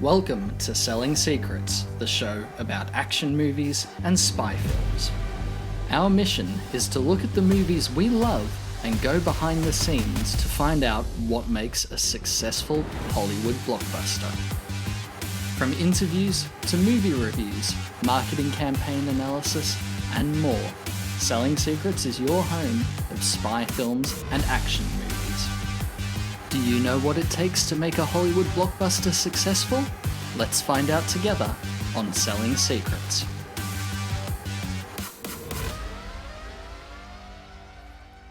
Welcome to Selling Secrets, the show about action movies and spy films. Our mission is to look at the movies we love and go behind the scenes to find out what makes a successful Hollywood blockbuster. From interviews to movie reviews, marketing campaign analysis, and more, Selling Secrets is your home of spy films and action movies. Do you know what it takes to make a Hollywood blockbuster successful? Let's find out together on Selling Secrets.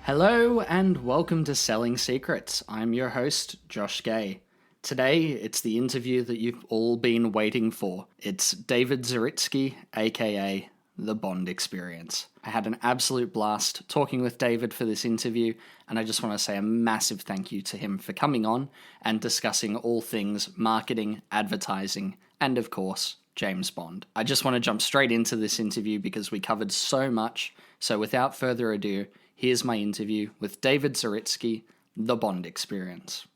Hello and welcome to Selling Secrets. I'm your host, Josh Gay. Today, it's the interview that you've all been waiting for. It's David Zaritsky, aka The Bond Experience. I had an absolute blast talking with David for this interview, and I just want to say a massive thank you to him for coming on and discussing all things marketing, advertising, and of course, James Bond. I just want to jump straight into this interview because we covered so much, so without further ado, here's my interview with David Zaritsky, The Bond Experience.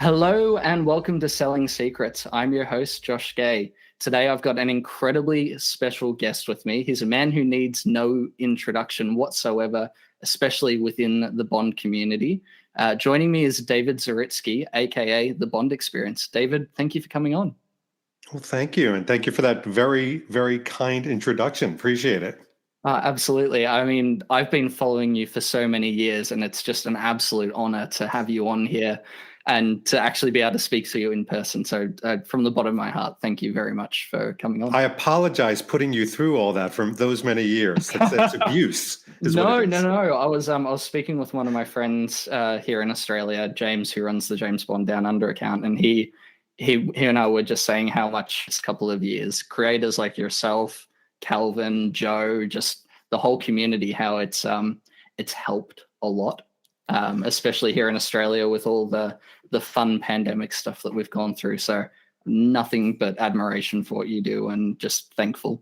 Hello and welcome to Selling Secrets. I'm your host, Josh Gay. Today I've got an incredibly special guest with me. He's a man who needs no introduction whatsoever, especially within the Bond community. Joining me is David Zaritsky, aka The Bond Experience. David, thank you for coming on. Well, thank you. And thank you for that very, very kind introduction. Appreciate it. Absolutely. I mean, I've been following you for so many years, and it's just an absolute honor to have you on here and to actually be able to speak to you in person. So from the bottom of my heart, thank you very much for coming on. I apologize putting you through all that from those many years. That's abuse. No. I was speaking with one of my friends here in Australia, James, who runs the James Bond Down Under account, and he and I were just saying how much this couple of years, creators like yourself, Calvin, Joe, just the whole community, how it's helped a lot. Especially here in Australia with all the fun pandemic stuff that we've gone through. So nothing but admiration for what you do and just thankful.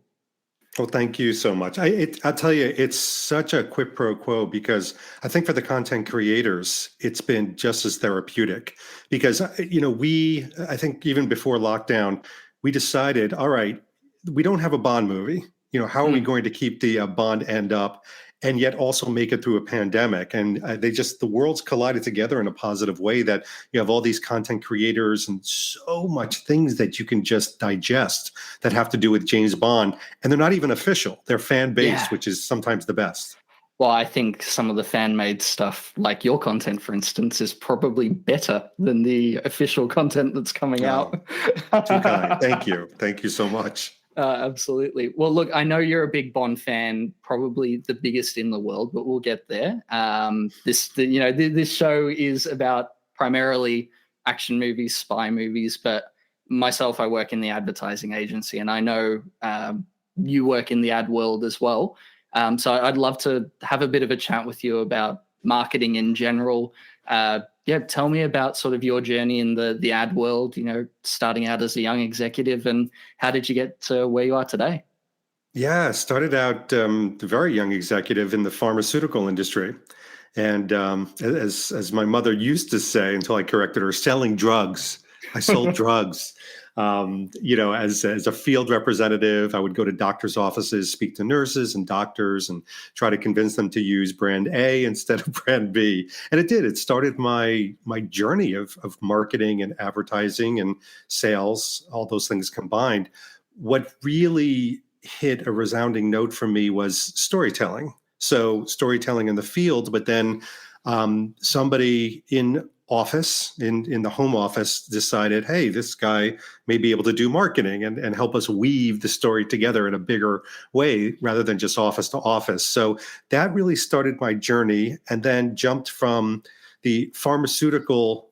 Well, thank you so much. I'll tell you, it's such a quid pro quo because I think for the content creators, it's been just as therapeutic because, I think even before lockdown, we decided, all right, we don't have a Bond movie. How are we going to keep the Bond end up and yet also make it through a pandemic? And the worlds collided together in a positive way that you have all these content creators and so much things that you can just digest that have to do with James Bond. And they're not even official. They're fan-based, which is sometimes the best. Well, I think some of the fan-made stuff, like your content, for instance, is probably better than the official content that's coming out. Too kind. Thank you. Thank you so much. Absolutely. Well, look, I know you're a big Bond fan, probably the biggest in the world, but we'll get there. This show is about primarily action movies, spy movies, but myself, I work in the advertising agency, and I know you work in the ad world as well. So I'd love to have a bit of a chat with you about marketing in general. Tell me about sort of your journey in the ad world, starting out as a young executive, and how did you get to where you are today? Yeah, started out a very young executive in the pharmaceutical industry. And as my mother used to say, until I corrected her, selling drugs. I sold drugs. As a field representative, I would go to doctors' offices, speak to nurses and doctors, and try to convince them to use brand A instead of brand B. And it did. It started my journey of marketing and advertising and sales, all those things combined. What really hit a resounding note for me was storytelling. So storytelling in the field, but then somebody in the home office decided, hey, this guy may be able to do marketing and help us weave the story together in a bigger way rather than just office to office. So that really started my journey, and then jumped from the pharmaceutical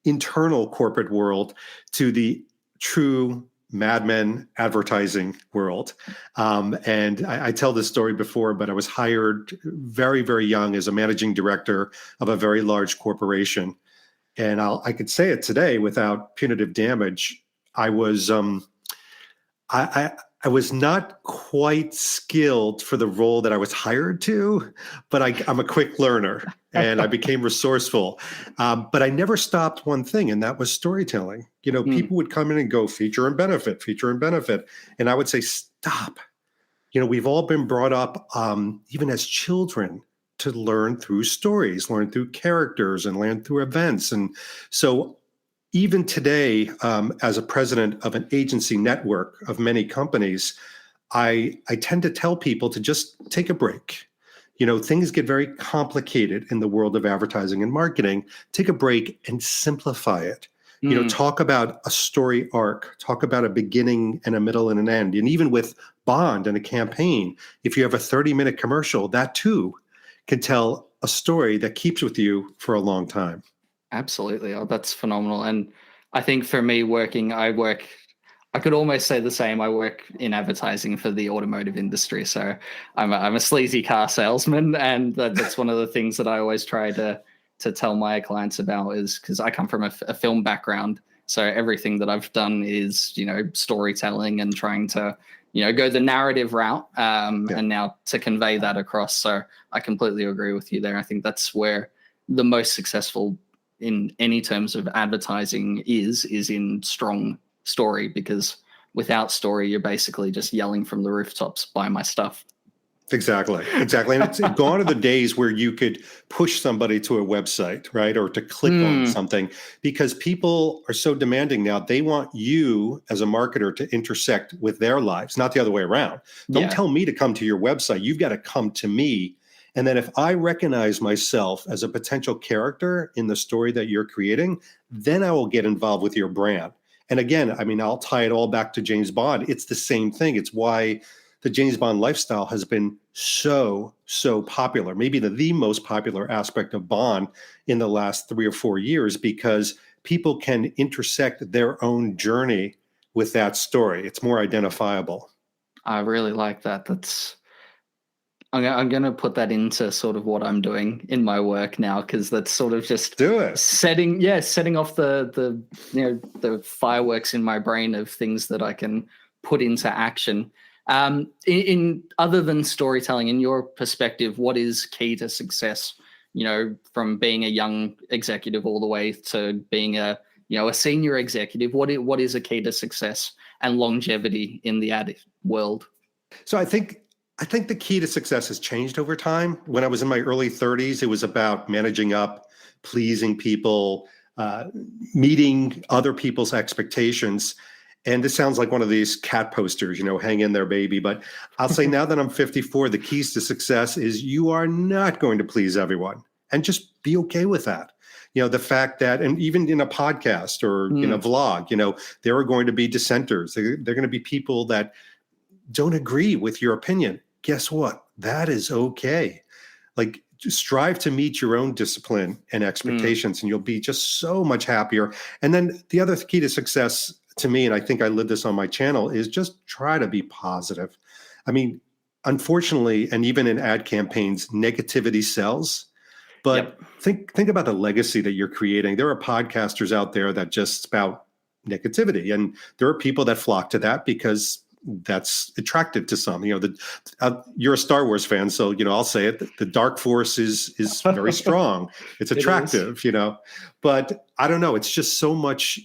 internal corporate world to the true Mad Men advertising world. And I tell this story before, but I was hired very, very young as a managing director of a very large corporation. And I could say it today without punitive damage. I was I was not quite skilled for the role that I was hired to, but I'm a quick learner and I became resourceful. But I never stopped one thing, and that was storytelling. Mm, People would come in and go feature and benefit, feature and benefit. And I would say, stop. We've all been brought up, even as children, to learn through stories, learn through characters, and learn through events. And so even today, as a president of an agency network of many companies, I tend to tell people to just take a break. Things get very complicated in the world of advertising and marketing. Take a break and simplify it. mm. Talk about a story arc, talk about a beginning and a middle and an end. And even with Bond and a campaign, if you have a 30-minute commercial, that too can tell a story that keeps with you for a long time. Absolutely. Oh, that's phenomenal. And I think for me I could almost say the same. I work in advertising for the automotive industry. So I'm a sleazy car salesman. And that's one of the things that I always try to tell my clients about, is because I come from a film background. So everything that I've done is, storytelling and trying to, go the narrative route, and now to convey that across. So I completely agree with you there. I think that's where the most successful in any terms of advertising is in strong story, because without story, you're basically just yelling from the rooftops, buy my stuff. Exactly. And it's gone are the days where you could push somebody to a website, right? Or to click on something, because people are so demanding now. They want you as a marketer to intersect with their lives, not the other way around. Don't tell me to come to your website. You've got to come to me. And then if I recognize myself as a potential character in the story that you're creating, then I will get involved with your brand. And again, I'll tie it all back to James Bond. It's the same thing. It's why the James Bond lifestyle has been so popular, maybe the most popular aspect of Bond in the last 3 or 4 years, because people can intersect their own journey with that story. It's more identifiable. I really like that. I'm going to put that into sort of what I'm doing in my work now, because that's sort of just Do it. setting off the fireworks in my brain of things that I can put into action. In other than storytelling, in your perspective, what is key to success? From being a young executive all the way to being a senior executive, what is a key to success and longevity in the ad world? So I think the key to success has changed over time. When I was in my early 30s, it was about managing up, pleasing people, meeting other people's expectations. And this sounds like one of these cat posters, hang in there, baby. But I'll say now that I'm 54, the keys to success is you are not going to please everyone, and just be okay with that. The fact that, and even in a podcast or in a vlog, there are going to be dissenters. They're going to be people that don't agree with your opinion. Guess what? That is okay. Like, just strive to meet your own discipline and expectations, and you'll be just so much happier. And then the other key to success to me, and I think I live this on my channel, is just try to be positive. Unfortunately, and even in ad campaigns, negativity sells. But think about the legacy that you're creating. There are podcasters out there that just spout negativity, and there are people that flock to that because that's attractive to some. You're a Star Wars fan, so I'll say it. The Dark Force is very strong. It's attractive, But I don't know. It's just so much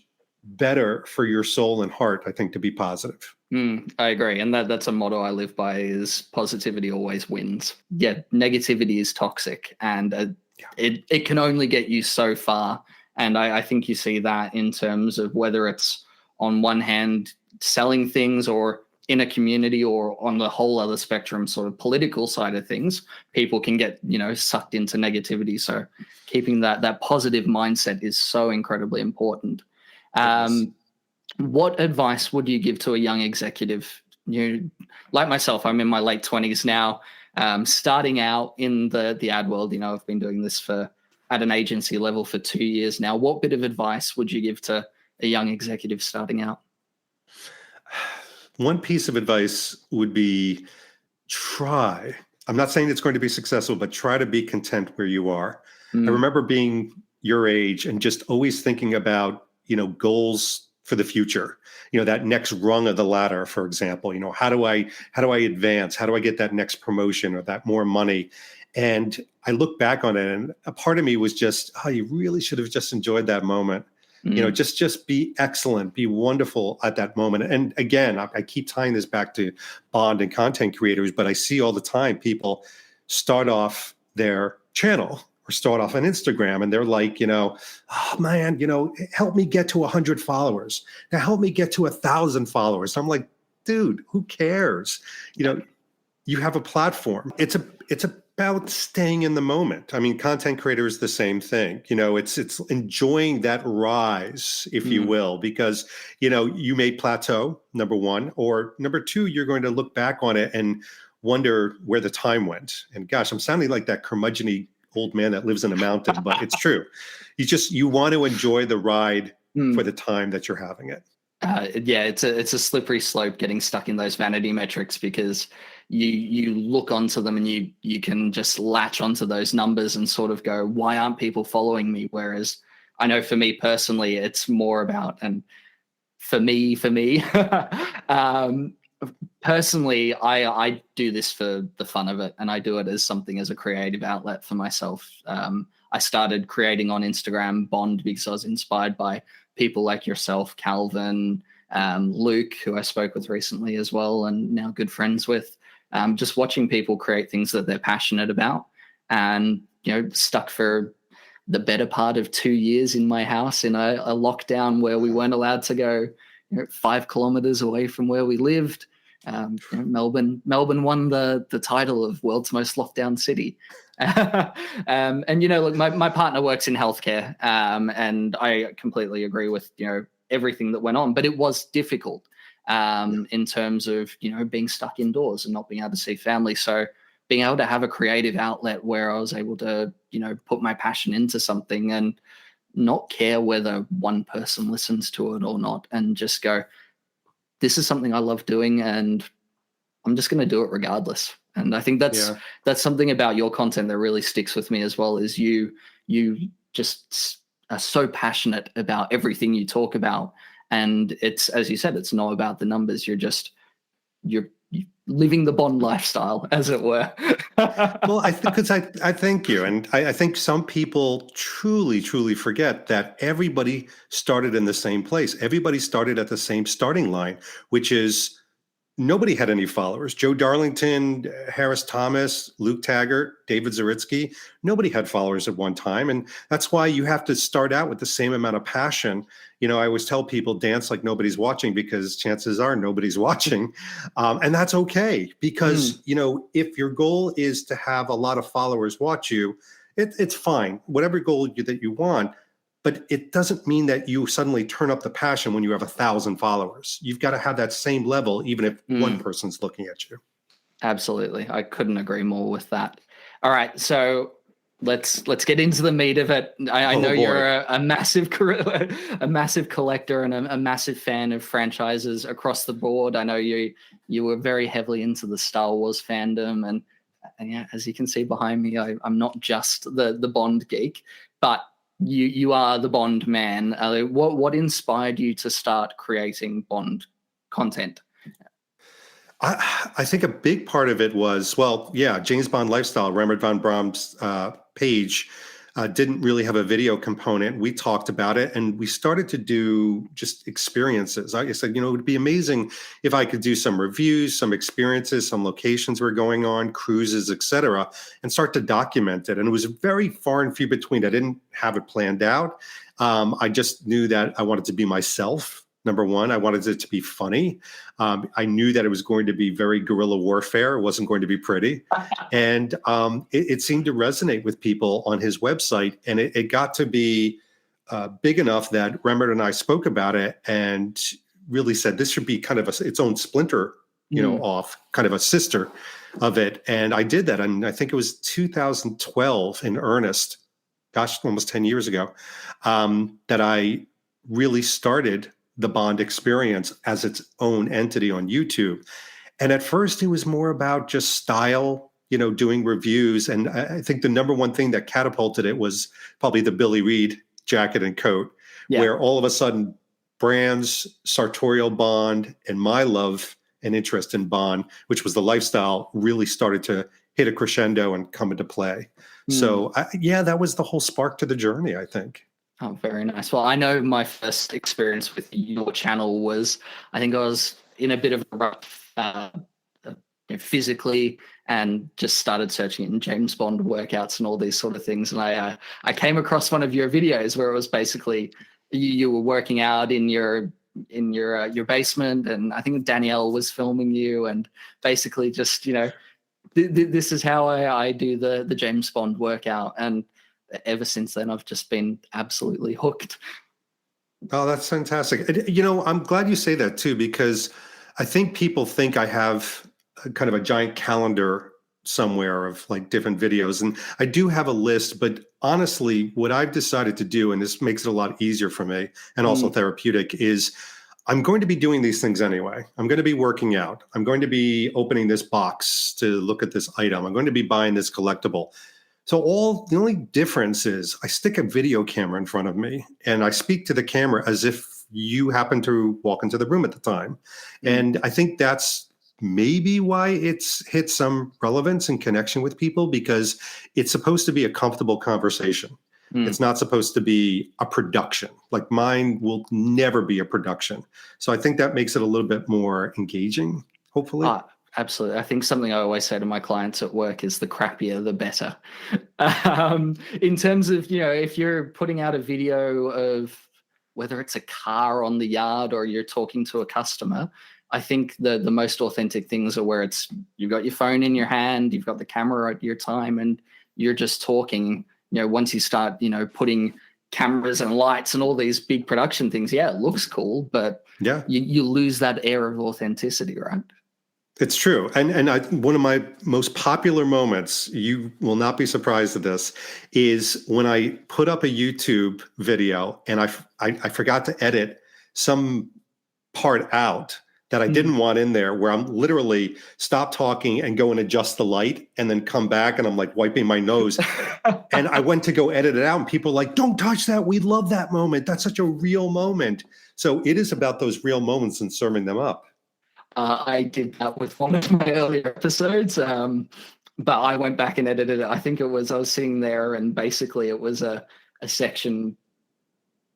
better for your soul and heart, I think, to be positive. I agree. And that's a motto I live by, is positivity always wins. Yeah, negativity is toxic, and it can only get you so far. And I think you see that in terms of whether it's on one hand selling things, or in a community, or on the whole other spectrum, sort of political side of things, people can get, sucked into negativity. So keeping that positive mindset is so incredibly important. What advice would you give to a young executive? Like myself, I'm in my late 20s now, starting out in the ad world. I've been doing this at an agency level for 2 years now. What bit of advice would you give to a young executive starting out? One piece of advice would be try. I'm not saying it's going to be successful, but try to be content where you are. I remember being your age and just always thinking about, goals for the future. That next rung of the ladder, for example. How do I advance? How do I get that next promotion or that more money? And I look back on it, and a part of me was just, oh, you really should have just enjoyed that moment. Just be excellent, be wonderful at that moment. And again, I keep tying this back to Bond and content creators, but I see all the time people start off their channel or start off on Instagram, and they're like, oh man, help me get to 100 followers. Now help me get to 1,000 followers. I'm like, dude, who cares? You have a platform. It's about staying in the moment. I mean, content creator is the same thing. It's enjoying that rise, if you will, because, you may plateau, number one, or number two, you're going to look back on it and wonder where the time went. And gosh, I'm sounding like that curmudgeon-y old man that lives in a mountain, but it's true. You want to enjoy the ride for the time that you're having it. It's a slippery slope getting stuck in those vanity metrics, because you look onto them and you can just latch onto those numbers and sort of go, why aren't people following me? Whereas I know for me personally, it's more about, and for me, personally, I do this for the fun of it, and I do it as a creative outlet for myself. I started creating on Instagram Bond because I was inspired by people like yourself, Calvin, Luke, who I spoke with recently as well, and now good friends with. Just watching people create things that they're passionate about, and stuck for the better part of 2 years in my house in a lockdown where we weren't allowed to go 5 kilometers away from where we lived. Melbourne won the title of world's most locked down city. And look, my partner works in healthcare, and I completely agree with everything that went on, but it was difficult in terms of being stuck indoors and not being able to see family. So being able to have a creative outlet where I was able to put my passion into something and not care whether one person listens to it or not, and just go, this is something I love doing, and I'm just going to do it regardless. And I think that's something about your content that really sticks with me as well, is you just are so passionate about everything you talk about. And it's, as you said, it's not about the numbers. You're living the Bond lifestyle, as it were. Well, I thank you. And I think some people truly, truly forget that everybody started in the same place. Everybody started at the same starting line, which is nobody had any followers. Joe Darlington, Harris Thomas, Luke Taggart, David Zaritsky, nobody had followers at one time. And that's why you have to start out with the same amount of passion. I always tell people, dance like nobody's watching, because chances are nobody's watching. And that's okay, because, if your goal is to have a lot of followers watch you, it's fine, whatever goal that you want. But it doesn't mean that you suddenly turn up the passion when you have 1,000 followers. You've got to have that same level, even if one person's looking at you. Absolutely. I couldn't agree more with that. All right. So let's get into the meat of it. I know you're a massive collector and a massive fan of franchises across the board. I know you were very heavily into the Star Wars fandom. And yeah, as you can see behind me, I'm not just the Bond geek, but you are the Bond man. What inspired you to start creating Bond content? I think a big part of it was, James Bond Lifestyle, Rembert von Brahm's page didn't really have a video component. We talked about it, and we started to do just experiences. I said, it would be amazing if I could do some reviews, some experiences, some locations we're going on, cruises, etc., and start to document it. And it was very far and few between. I didn't have it planned out. I just knew that I wanted to be myself. Number one, I wanted it to be funny. I knew that it was going to be very guerrilla warfare. It wasn't going to be pretty. And it seemed to resonate with people on his website. And it got to be big enough that Rembert and I spoke about it and really said this should be kind of its own splinter, off, kind of a sister of it. And I did that. And I think it was 2012 in earnest, gosh, almost 10 years ago, that I really started the Bond experience as its own entity on YouTube. And at first it was more about just style, doing reviews. And I think the number one thing that catapulted it was probably the Billy Reid jacket and coat, where all of a sudden brands, sartorial bond, and my love and interest in bond, which was the lifestyle, really started to hit a crescendo and come into play. So yeah, that was the whole spark to the journey, I think. Oh, very nice. Well, I know my first experience with your channel was, I think I was in a bit of a rough physically, and just started searching in James Bond workouts and all these sort of things. And I came across one of your videos where it was basically you were working out in your basement, and I think Danielle was filming you, and basically just, this is how I do the James Bond workout. And ever since then, I've just been absolutely hooked. Oh, that's fantastic. I'm glad you say that too, because I think people think I have kind of a giant calendar somewhere of like different videos. And I do have a list, but honestly, what I've decided to do, and this makes it a lot easier for me and also therapeutic, is I'm going to be doing these things anyway. I'm going to be working out. I'm going to be opening this box to look at this item. I'm going to be buying this collectible. So the only difference is I stick a video camera in front of me and I speak to the camera as if you happen to walk into the room at the time. And I think that's maybe why it's hit some relevance and connection with people, because it's supposed to be a comfortable conversation. It's not supposed to be a production. Like mine will never be a production. So I think that makes it a little bit more engaging, hopefully. Absolutely. I think something I always say to my clients at work is the crappier, the better. In terms of, if you're putting out a video of whether it's a car on the yard or you're talking to a customer, I think the most authentic things are where you've got your phone in your hand, you've got the camera at your time, and you're just talking. Once you start, putting cameras and lights and all these big production things, yeah, it looks cool, but yeah, you lose that air of authenticity, right? It's true. And one of my most popular moments, you will not be surprised at this, is when I put up a YouTube video and I forgot to edit some part out that I didn't want in there, where I'm literally stop talking and go and adjust the light and then come back and I'm like wiping my nose. And I went to go edit it out and people are like, don't touch that. We love that moment. That's such a real moment. So it is about those real moments and serving them up. I did that with one of my earlier episodes, but I went back and edited it. I think I was sitting there and basically it was a section,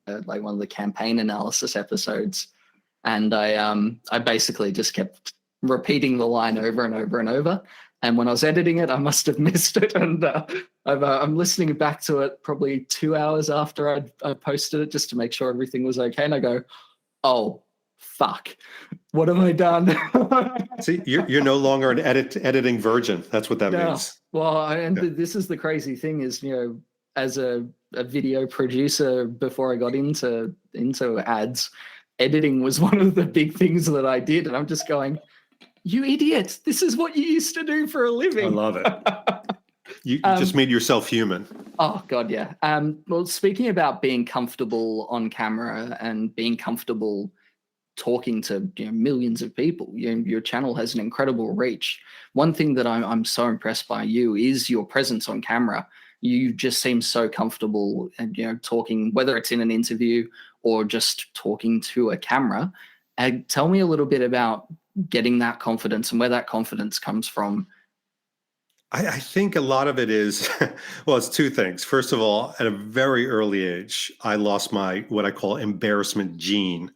like one of the campaign analysis episodes. And I basically just kept repeating the line over and over and over. And when I was editing it, I must have missed it. And I'm listening back to it probably 2 hours after I posted it just to make sure everything was okay. And I go, oh, fuck, what have I done? See, you're no longer an editing virgin. That's what that means. Well, this is the crazy thing is, as a video producer before I got into ads, editing was one of the big things that I did. And I'm just going, you idiot, this is what you used to do for a living. I love it. You just made yourself human. Oh, God, yeah. Well, speaking about being comfortable on camera and being comfortable talking to millions of people, your channel has an incredible reach. One thing that I'm so impressed by you is your presence on camera. You just seem so comfortable and talking, whether it's in an interview or just talking to a camera. Tell me a little bit about getting that confidence and where that confidence comes from. I think a lot of it is, well, it's two things. First of all, at a very early age, I lost my what I call embarrassment gene.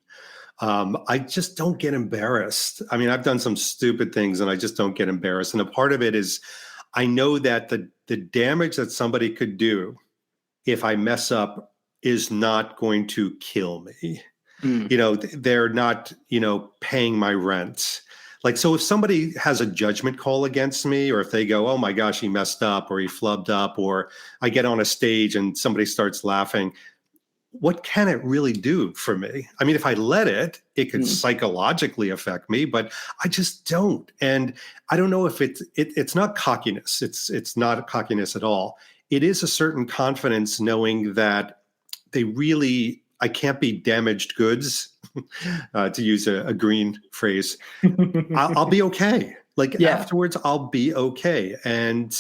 I just don't get embarrassed. I mean, I've done some stupid things and I just don't get embarrassed. And a part of it is I know that the damage that somebody could do if I mess up is not going to kill me. They're not, paying my rent. Like, so if somebody has a judgment call against me, or if they go, oh my gosh, he messed up or he flubbed up, or I get on a stage and somebody starts laughing, what can it really do for me? I mean, if I let it, it could psychologically affect me, but I just don't. And I don't know if it's not cockiness. It's not cockiness at all. It is a certain confidence knowing that I can't be damaged goods, to use a green phrase. I'll be okay. Afterwards, I'll be okay. And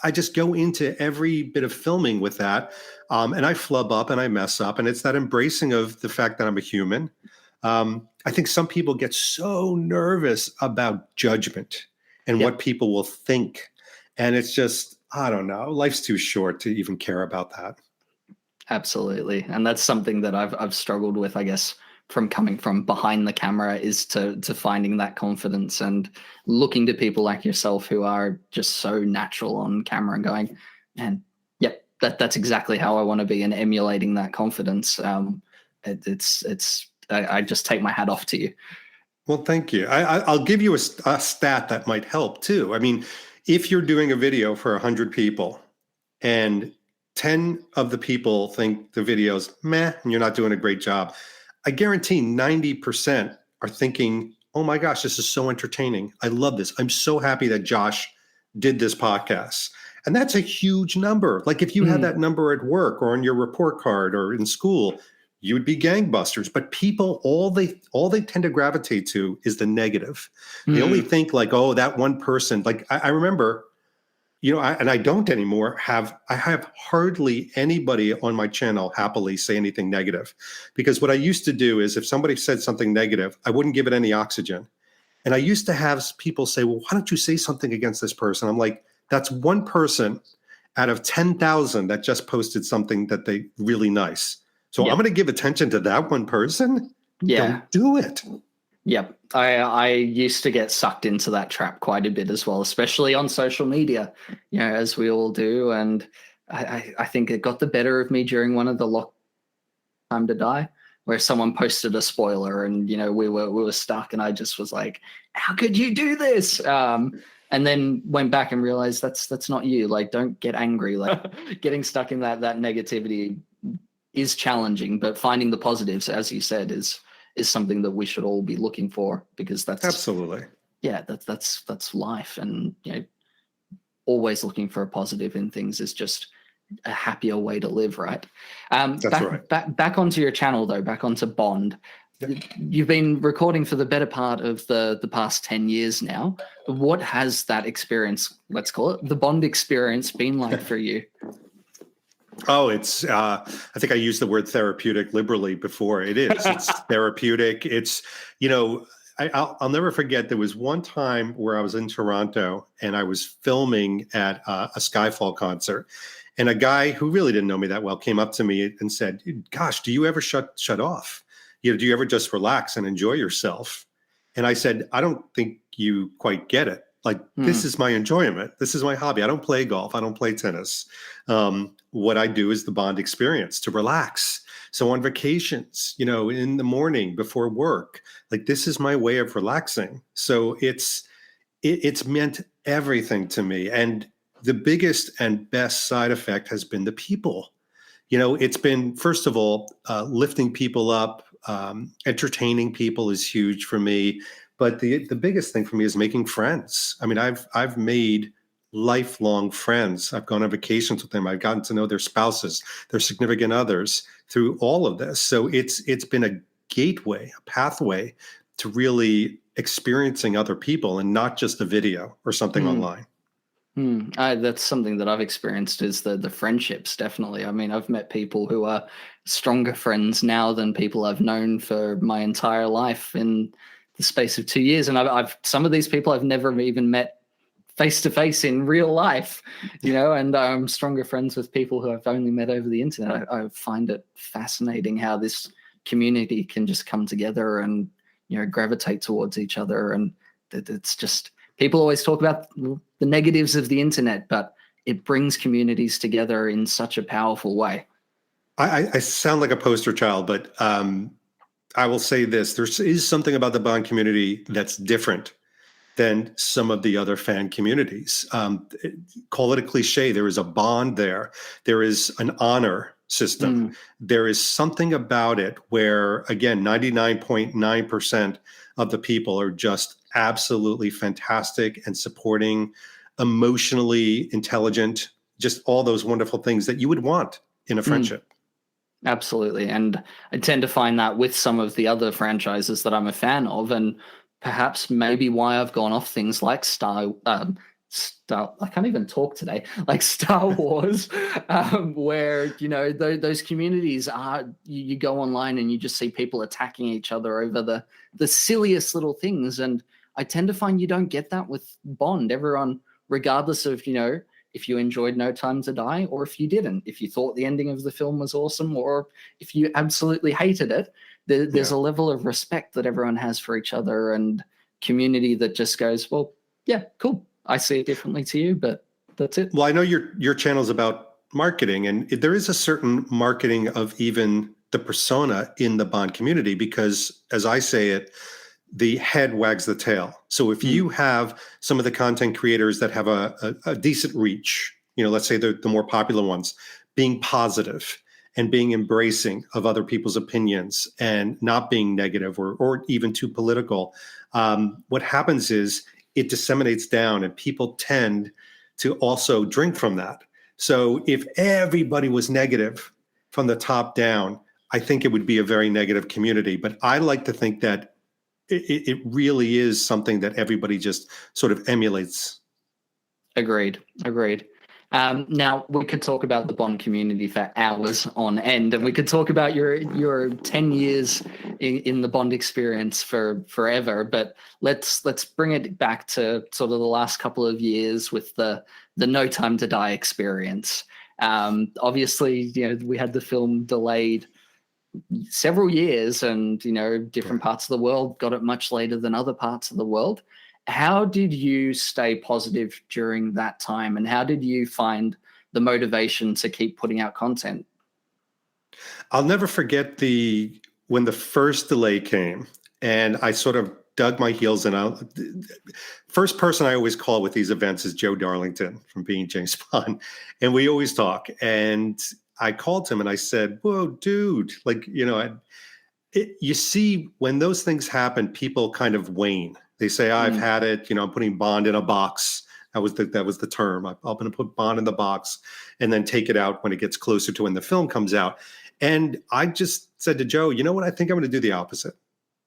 I just go into every bit of filming with that, and I flub up and I mess up, and it's that embracing of the fact that I'm a human. I think some people get so nervous about judgment and Yep. what people will think, and it's just, I don't know. Life's too short to even care about that. Absolutely. And that's something that I've struggled with, I guess, from coming from behind the camera, is to finding that confidence and looking to people like yourself who are just so natural on camera and going, man, yep, that's exactly how I want to be, and emulating that confidence. I just take my hat off to you. Well, thank you. I'll give you a stat that might help too. I mean, if you're doing a video for 100 people and 10 of the people think the video's meh and you're not doing a great job, I guarantee 90% are thinking, oh my gosh, this is so entertaining. I love this. I'm so happy that Josh did this podcast. And that's a huge number. Like if you had that number at work or on your report card or in school, you would be gangbusters. But people, all they tend to gravitate to is the negative. They only think like, oh, that one person. Like I remember, and I don't anymore, I have hardly anybody on my channel happily say anything negative. Because what I used to do is if somebody said something negative, I wouldn't give it any oxygen. And I used to have people say, well, why don't you say something against this person? I'm like, that's one person out of 10,000 that just posted something that they really nice. So I'm going to give attention to that one person? Yeah. Don't do it. Yep. I used to get sucked into that trap quite a bit as well, especially on social media, as we all do. And I think it got the better of me during one of the lock Time to Die, where someone posted a spoiler and, we were stuck, and I just was like, how could you do this? And then went back and realized that's not you. Like, don't get angry. Like getting stuck in that negativity is challenging, but finding the positives, as you said, is something that we should all be looking for, because that's absolutely, that's life. And always looking for a positive in things is just a happier way to live, right? That's right. Back onto your channel though, back onto Bond. You've been recording for the better part of the past 10 years now. What has that experience, let's call it the Bond experience, been like for you? Oh, it's, I think I used the word therapeutic liberally before. It's therapeutic. It's, I'll never forget, there was one time where I was in Toronto and I was filming at a Skyfall concert. And a guy who really didn't know me that well came up to me and said, gosh, do you ever shut off? Do you ever just relax and enjoy yourself? And I said, I don't think you quite get it. Like, this is my enjoyment. This is my hobby. I don't play golf. I don't play tennis. What I do is the Bond experience to relax. So on vacations, in the morning before work, like this is my way of relaxing. So it's meant everything to me. And the biggest and best side effect has been the people. It's been, first of all, lifting people up, entertaining people is huge for me. But the biggest thing for me is making friends. I mean, I've made lifelong friends. I've gone on vacations with them. I've gotten to know their spouses, their significant others through all of this. So it's been a gateway, a pathway to really experiencing other people and not just a video or something online. That's something that I've experienced, is the friendships, definitely. I mean, I've met people who are stronger friends now than people I've known for my entire life in the space of 2 years. And I've some of these people I've never even met face to face in real life, and I'm stronger friends with people who I've only met over the internet. I find it fascinating how this community can just come together and, gravitate towards each other. And it's just, people always talk about the negatives of the internet, but it brings communities together in such a powerful way. I sound like a poster child, but I will say this. There is something about the Bond community that's different than some of the other fan communities. Call it a cliche. There is a bond there. There is an honor system. There is something about it where, again, 99.9% of the people are just absolutely fantastic and supporting, emotionally intelligent, just all those wonderful things that you would want in a friendship. Absolutely. And I tend to find that with some of the other franchises that I'm a fan of, and perhaps maybe why I've gone off things like Star I can't even talk today, like Star Wars, where, those communities are, you go online and you just see people attacking each other over the silliest little things. And I tend to find you don't get that with Bond. Everyone, regardless of, if you enjoyed No Time to Die or if you didn't, if you thought the ending of the film was awesome or if you absolutely hated it, there's a level of respect that everyone has for each other and community that just goes, well, yeah, cool. I see it differently to you, but that's it. Well, I know your channel is about marketing, and there is a certain marketing of even the persona in the Bond community because, as I say it, the head wags the tail. So if you have some of the content creators that have a decent reach, let's say the more popular ones, being positive and being embracing of other people's opinions and not being negative or even too political, what happens is it disseminates down and people tend to also drink from that. So if everybody was negative from the top down, I think it would be a very negative community. But I like to think that it really is something that everybody just sort of emulates. Agreed. Now, we could talk about the Bond community for hours on end, and we could talk about your 10 years in the Bond experience for forever. But let's bring it back to sort of the last couple of years with the No Time to Die experience. Obviously, we had the film delayed several years, and different parts of the world got it much later than other parts of the world. How did you stay positive during that time, and how did you find the motivation to keep putting out content? I'll never forget when the first delay came, and I sort of dug my heels in. First person I always call with these events is Joe Darlington from Being James Bond, and we always talk. And I called him and I said, "Whoa, dude! You see, when those things happen, people kind of wane. They say, I've had it. I'm putting Bond in a box. That was the term. I'm going to put Bond in the box and then take it out when it gets closer to when the film comes out." And I just said to Joe, you know what? I think I'm going to do the opposite.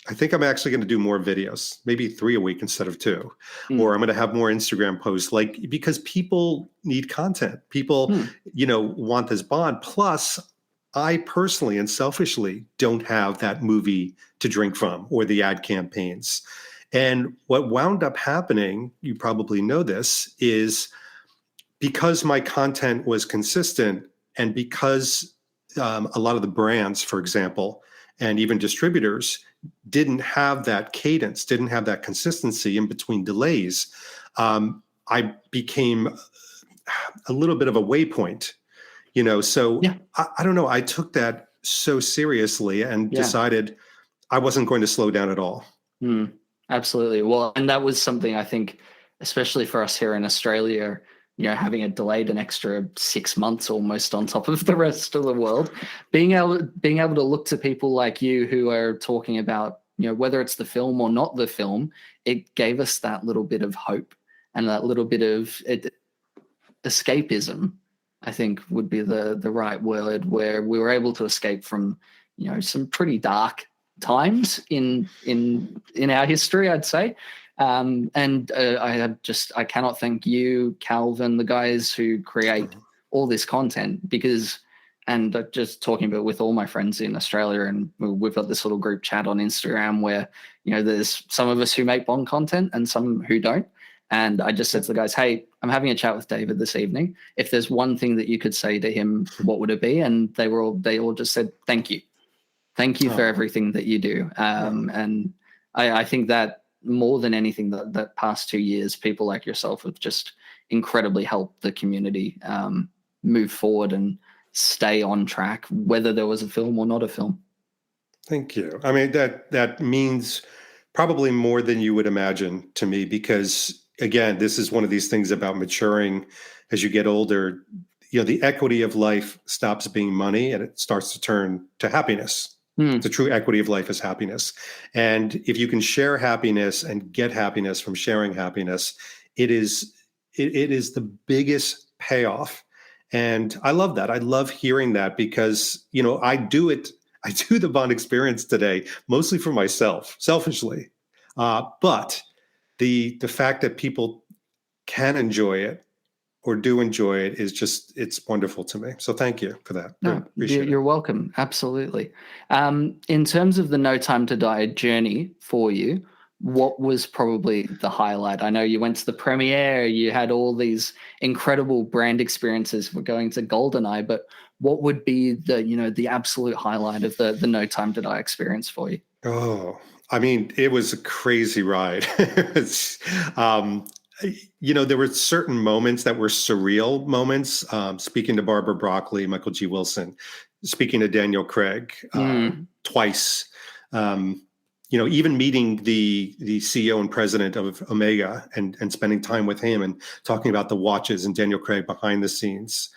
I think I'm actually going to do more videos, maybe 3 a week instead of 2, or I'm going to have more Instagram posts, because people need content. People, want this Bond. Plus, I personally and selfishly don't have that movie to drink from or the ad campaigns. And what wound up happening, you probably know this, is because my content was consistent and because a lot of the brands, for example, and even distributors didn't have that cadence, didn't have that consistency in between delays, I became a little bit of a waypoint, So I don't know. I took that so seriously and decided I wasn't going to slow down at all. Absolutely. Well, and that was something I think, especially for us here in Australia, having it delayed an extra 6 months almost on top of the rest of the world, being able to look to people like you who are talking about, whether it's the film or not the film, it gave us that little bit of hope and that little bit of escapism, I think would be the right word, where we were able to escape from, some pretty dark times in our history, I'd say. I cannot thank you, Calvin, the guys who create all this content, because, and just talking about with all my friends in Australia, and we've got this little group chat on Instagram where, there's some of us who make Bond content and some who don't. And I just said to the guys, hey, I'm having a chat with David this evening. If there's one thing that you could say to him, what would it be? And they all just said, thank you. Thank you for everything that you do. And I think that more than anything, that past 2 years, people like yourself have just incredibly helped the community move forward and stay on track, whether there was a film or not a film. Thank you. I mean, that means probably more than you would imagine to me, because again, this is one of these things about maturing as you get older. The equity of life stops being money and it starts to turn to happiness. The true equity of life is happiness. And if you can share happiness and get happiness from sharing happiness, it is the biggest payoff. And I love that. I love hearing that because, I do the Bond experience today, mostly for myself, selfishly. But the fact that people can enjoy it or do enjoy it is just, it's wonderful to me. So thank you for that. No, Appreciate you're it. welcome. Absolutely. In terms of the No Time to Die journey for you, what was probably the highlight? I know you went to the premiere, you had all these incredible brand experiences for going to GoldenEye, but what would be the absolute highlight of the No Time to Die experience for you? Oh, I mean, it was a crazy ride. It's, there were certain moments that were surreal moments. Speaking to Barbara Broccoli, Michael G. Wilson, speaking to Daniel Craig twice. Even meeting the CEO and president of Omega and spending time with him and talking about the watches and Daniel Craig behind the scenes.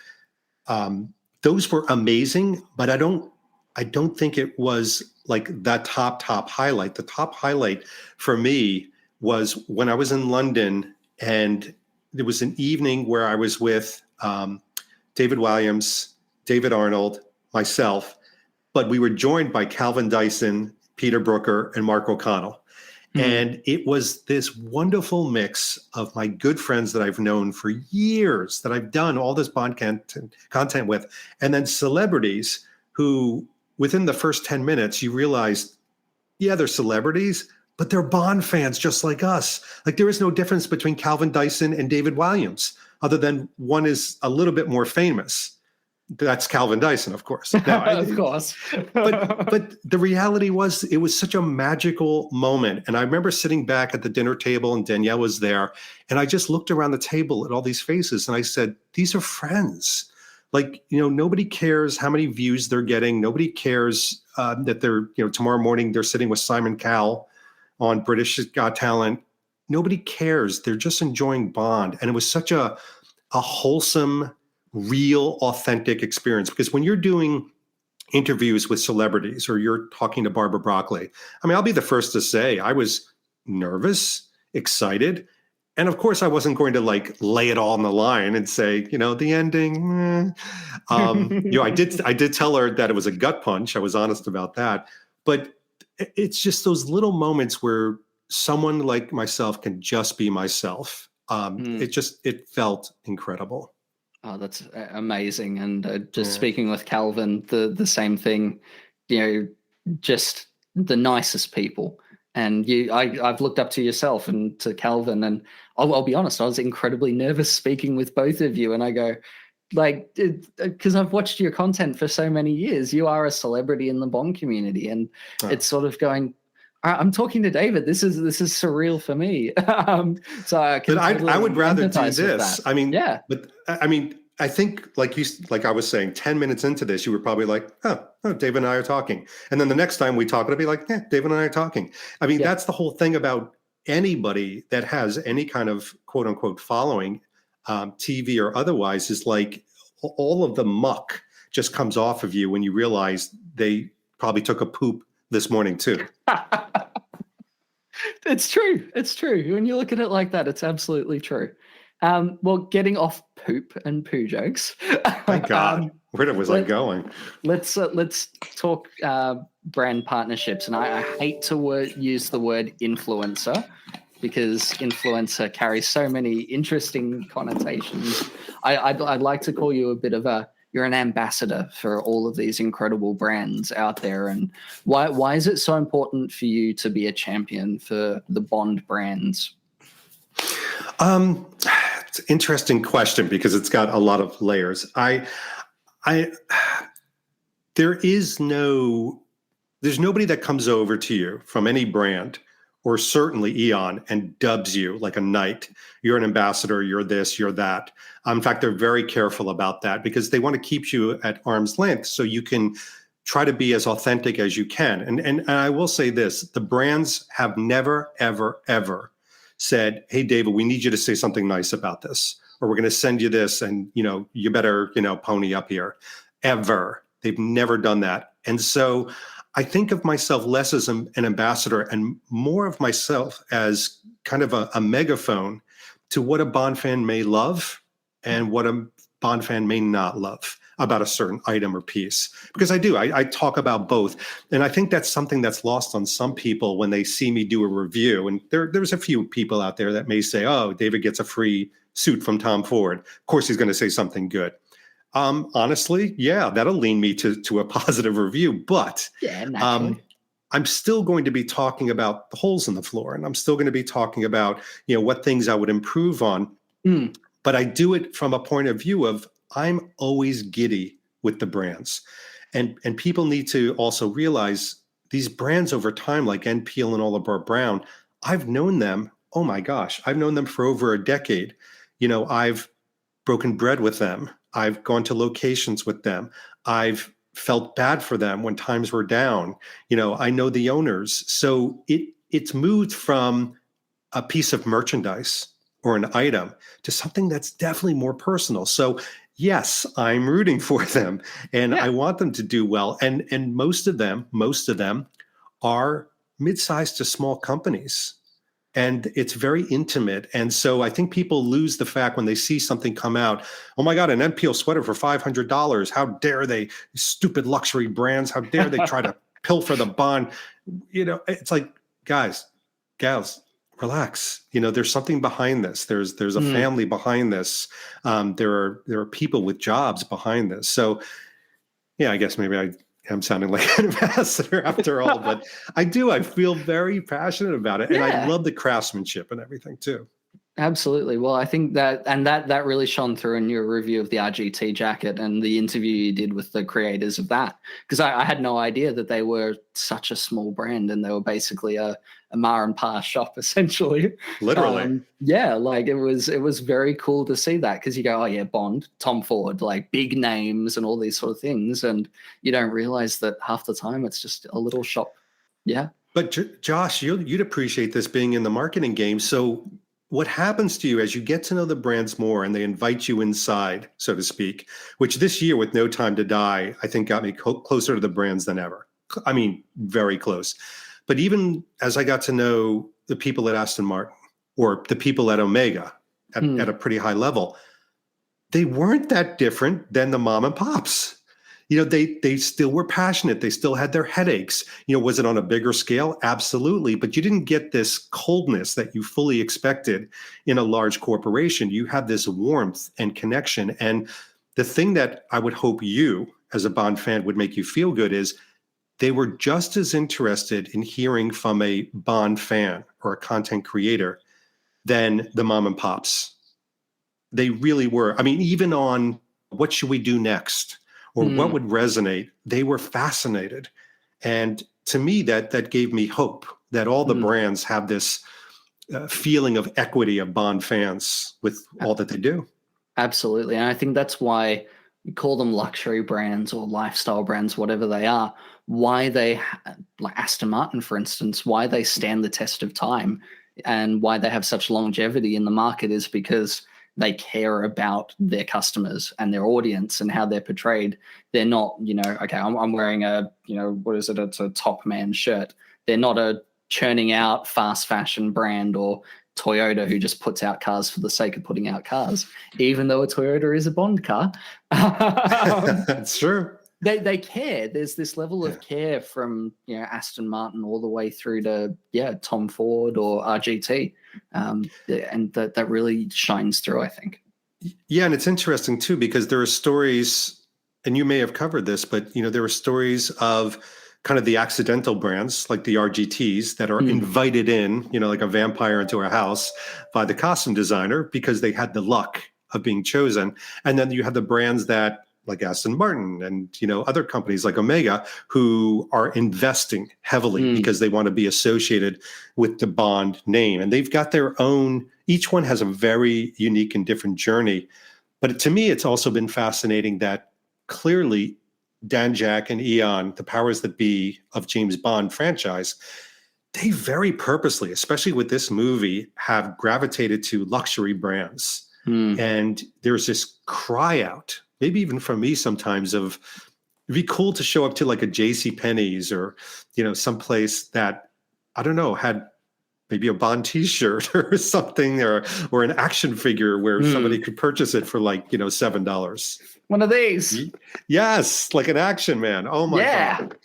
Those were amazing, but I don't think it was like that top highlight. The top highlight for me was when I was in London, and there was an evening where I was with David Walliams, David Arnold, myself, but we were joined by Calvin Dyson, Peter Brooker, and Mark O'Connell. And it was this wonderful mix of my good friends that I've known for years, that I've done all this Bond content with, and then celebrities who, within the first 10 minutes, you realize, yeah, they're celebrities, but they're Bond fans just like us. Like, there is no difference between Calvin Dyson and David Walliams, other than one is a little bit more famous. That's Calvin Dyson, of course. Now, Of course. but the reality was, it was such a magical moment. And I remember sitting back at the dinner table, and Danielle was there, and I just looked around the table at all these faces, and I said, these are friends. Like, nobody cares how many views they're getting. Nobody cares that they're, tomorrow morning they're sitting with Simon Cowell on British Got Talent. Nobody cares. They're just enjoying Bond. And it was such a wholesome, real, authentic experience. Because when you're doing interviews with celebrities, or you're talking to Barbara Broccoli, I mean, I'll be the first to say I was nervous, excited. And of course, I wasn't going to lay it all on the line and say, the ending. I did tell her that it was a gut punch. I was honest about that. But it's just those little moments where someone like myself can just be myself. It felt incredible. Oh, that's amazing. And just speaking with Calvin, the same thing, just the nicest people. And I've looked up to yourself and to Calvin, and I'll be honest, I was incredibly nervous speaking with both of you. And I go, because I've watched your content for so many years, you are a celebrity in the Bond community, and it's sort of going, I'm talking to David. This is surreal for me. So I would rather do this. I mean, yeah. But I mean, I think like I was saying, 10 minutes into this, you were probably like, oh, David and I are talking. And then the next time we talk, it'll be like, yeah, David and I are talking. I mean, that's the whole thing about anybody that has any kind of quote unquote following, TV or otherwise, is like all of the muck just comes off of you when you realize they probably took a poop this morning too. It's true. It's true. When you look at it like that, it's absolutely true. Well, getting off poop and poo jokes. Thank God. Where was I going? Let's talk brand partnerships. And I hate to use the word influencer, because influencer carries so many interesting connotations. I'd like to call you a bit of you're an ambassador for all of these incredible brands out there. And why is it so important for you to be a champion for the Bond brands? It's an interesting question, because it's got a lot of layers. There's nobody that comes over to you from any brand, or certainly Eon, and dubs you like a knight. You're an ambassador, you're this, you're that. In fact, they're very careful about that, because they want to keep you at arm's length so you can try to be as authentic as you can. And I will say this, the brands have never, ever, ever said, hey, David, we need you to say something nice about this, or we're going to send you this, and, you better, pony up here. Ever. They've never done that. And so I think of myself less as an ambassador and more of myself as kind of a megaphone to what a Bond fan may love and what a Bond fan may not love. about a certain item or piece, because I do. I talk about both. And I think that's something that's lost on some people when they see me do a review. And there's a few people out there that may say, oh, David gets a free suit from Tom Ford. Of course, he's going to say something good. Honestly, yeah, that'll lean me to a positive review. But Yeah, naturally. I'm still going to be talking about the holes in the floor, and I'm still going to be talking about, what things I would improve on. But I do it from a point of view of I'm always giddy with the brands. And people need to also realize these brands over time, like N. Peel and Oliver Brown, I've known them. Oh my gosh, I've known them for over a decade. I've broken bread with them. I've gone to locations with them. I've felt bad for them when times were down. I know the owners. So it's moved from a piece of merchandise or an item to something that's definitely more personal. So yes, I'm rooting for them and I want them to do well. And most of them are mid-sized to small companies. And it's very intimate. And so I think people lose the fact when they see something come out, oh my God, an N. Peel sweater for $500. How dare they, stupid luxury brands, how dare they try to pilfer the bond? It's like, guys, gals, relax. There's something behind this. There's a family behind this. There are people with jobs behind this. So yeah, I guess maybe I'm sounding like an ambassador after all, but I feel very passionate about it. And I love the craftsmanship and everything too. Absolutely. Well, I think that really shone through in your review of the RGT jacket and the interview you did with the creators of that, because I had no idea that they were such a small brand and they were basically a ma and pa shop essentially. Literally. Like it was very cool to see that, because you go, oh yeah, Bond, Tom Ford, like big names and all these sort of things, and you don't realize that half the time it's just a little shop. Yeah. But Josh, you'd appreciate this being in the marketing game. So what happens to you as you get to know the brands more and they invite you inside, so to speak, which this year with No Time to Die, I think got me closer to the brands than ever. I mean, very close. But even as I got to know the people at Aston Martin or the people at Omega at a pretty high level, they weren't that different than the mom and pops. They still were passionate. They still had their headaches. Was it on a bigger scale? Absolutely. But you didn't get this coldness that you fully expected in a large corporation. You had this warmth and connection. And the thing that I would hope you, as a Bond fan, would make you feel good is they were just as interested in hearing from a Bond fan or a content creator than the mom and pops. They really were. I mean, even on what should we do next? Or what would resonate, they were fascinated. And to me, that gave me hope that all the brands have this feeling of equity of Bond fans with all that they do. Absolutely. And I think that's why we call them luxury brands or lifestyle brands, whatever they are, why they, like Aston Martin, for instance, why they stand the test of time and why they have such longevity in the market is because they care about their customers and their audience and how they're portrayed. They're not, okay, I'm wearing what is it? It's a top man shirt. They're not a churning out fast fashion brand or Toyota who just puts out cars for the sake of putting out cars, even though a Toyota is a Bond car. That's true. They care. There's this level of care from Aston Martin all the way through to Tom Ford or RGT, and that really shines through, I think. Yeah, and it's interesting too because there are stories, and you may have covered this, but there are stories of kind of the accidental brands like the RGTs that are invited in, like a vampire into a house by the costume designer because they had the luck of being chosen, and then you have the brands that, like Aston Martin and other companies like Omega, who are investing heavily because they want to be associated with the Bond name. And they've got their own, each one has a very unique and different journey. But to me, it's also been fascinating that clearly Dan Jack and Eon, the powers that be of James Bond franchise, they very purposely, especially with this movie, have gravitated to luxury brands. And there's this cry out, maybe even from me sometimes, of it'd be cool to show up to like a JC Penney's or, someplace that, I don't know, had maybe a Bond T-shirt or something, or an action figure where somebody could purchase it for like $7. One of these. Yes, like an Action Man. Oh my God!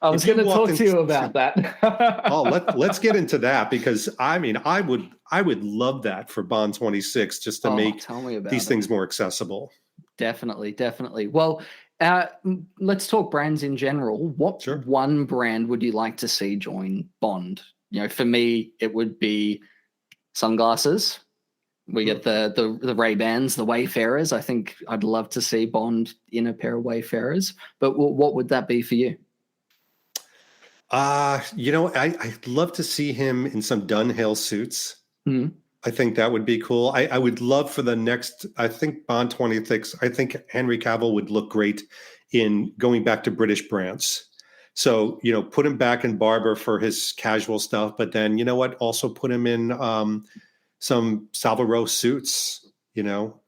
I was going to talk to you about that. Oh, let's get into that, because I mean, I would love that for Bond 26, just to make these things more accessible. Definitely. Well, let's talk brands in general. What one brand would you like to see join Bond? For me, it would be sunglasses. We get the Ray-Bans, the Wayfarers. I think I'd love to see Bond in a pair of Wayfarers. But what would that be for you? I'd love to see him in some Dunhill suits. I think that would be cool. I would love for the next, I think Bond 26, I think Henry Cavill would look great in going back to British brands. So, put him back in Barber for his casual stuff, but then, also put him in some Savile Row suits, Hayward,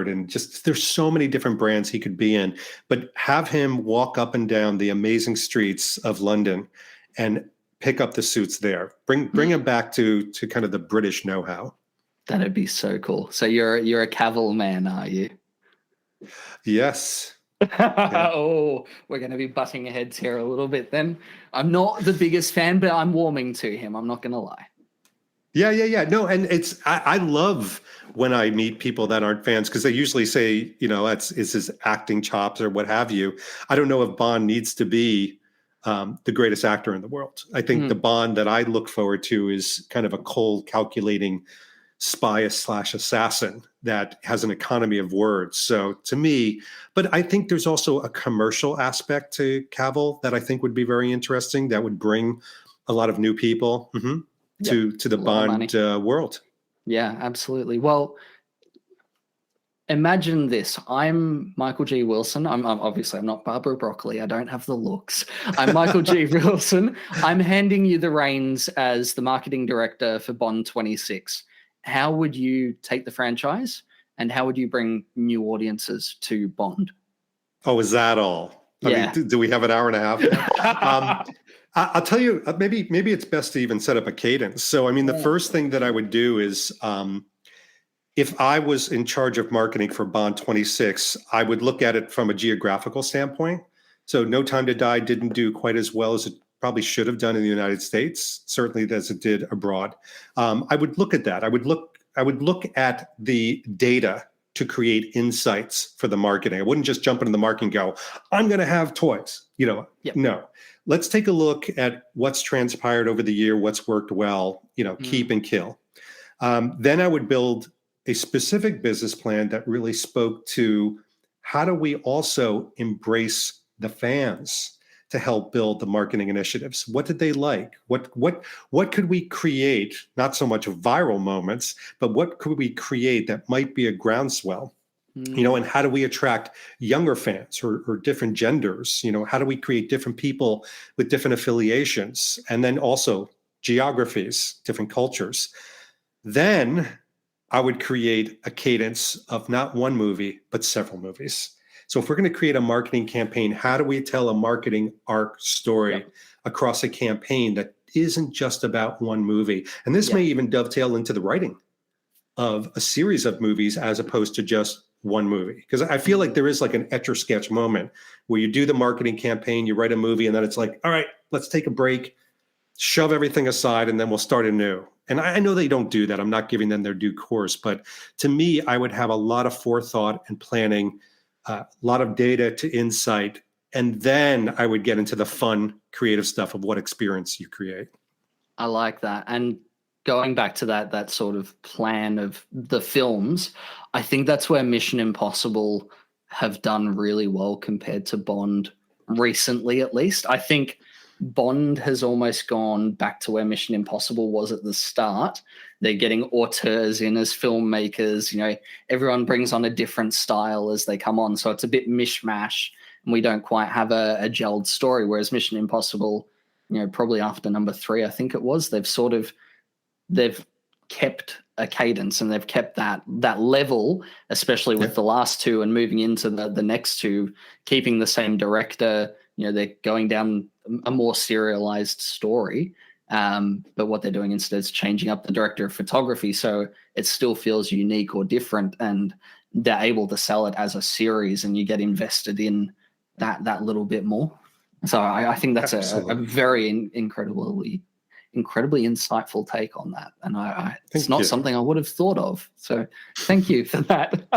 and just there's so many different brands he could be in, but have him walk up and down the amazing streets of London and pick up the suits there. Bring him back to kind of the British know-how. That'd be so cool. So you're a Cavill man, are you? Yes. Yeah. Oh, we're going to be butting heads here a little bit then. I'm not the biggest fan, but I'm warming to him. I'm not going to lie. Yeah. No, and I love when I meet people that aren't fans, because they usually say, it's his acting chops or what have you. I don't know if Bond needs to be the greatest actor in the world. I think the Bond that I look forward to is kind of a cold, calculating spy/assassin that has an economy of words. So to me, but I think there's also a commercial aspect to Cavill that I think would be very interesting, that would bring a lot of new people to the Bond world. Yeah, absolutely. Well, imagine this. I'm Michael G. Wilson. I'm not Barbara Broccoli. I don't have the looks. I'm Michael G. Wilson. I'm handing you the reins as the marketing director for Bond 26. How would you take the franchise, and how would you bring new audiences to Bond? Oh, is that all? Yeah. I mean, do we have an hour and a half? I'll tell you, maybe it's best to even set up a cadence. So, I mean, the first thing that I would do is, if I was in charge of marketing for Bond 26, I would look at it from a geographical standpoint. So No Time to Die didn't do quite as well as it probably should have done in the United States, certainly as it did abroad. I would look at that. I would look at the data to create insights for the marketing. I wouldn't just jump into the market and go, I'm going to have toys. No. Let's take a look at what's transpired over the year, what's worked well, keep and kill. Then I would build a specific business plan that really spoke to how do we also embrace the fans to help build the marketing initiatives. What did they like? What could we create? Not so much viral moments, but what could we create that might be a groundswell? And how do we attract younger fans or different genders? How do we create different people with different affiliations? And then also geographies, different cultures. Then I would create a cadence of not one movie, but several movies. So if we're going to create a marketing campaign, how do we tell a marketing arc story across a campaign that isn't just about one movie? And this may even dovetail into the writing of a series of movies as opposed to just one movie. Because I feel like there is like an Etch-a-Sketch moment where you do the marketing campaign, you write a movie, and then it's like, all right, let's take a break, shove everything aside, and then we'll start anew. And I know they don't do that. I'm not giving them their due course. But to me, I would have a lot of forethought and planning, a lot of data to insight, and then I would get into the fun, creative stuff of what experience you create. I like that. And going back to that sort of plan of the films, I think that's where Mission Impossible have done really well compared to Bond recently, at least. I think Bond has almost gone back to where Mission Impossible was at the start. They're getting auteurs in as filmmakers. Everyone brings on a different style as they come on. So it's a bit mishmash, and we don't quite have a gelled story. Whereas Mission Impossible, probably after number 3, I think it was, they've kept a cadence and they've kept that level, especially with the last 2 and moving into the next 2, keeping the same director. They're going down a more serialized story. But what they're doing instead is changing up the director of photography so it still feels unique or different, and they're able to sell it as a series, and you get invested in that little bit more. So I think that's a very incredibly insightful take on that, and it's not something I would have thought of. So thank you for that.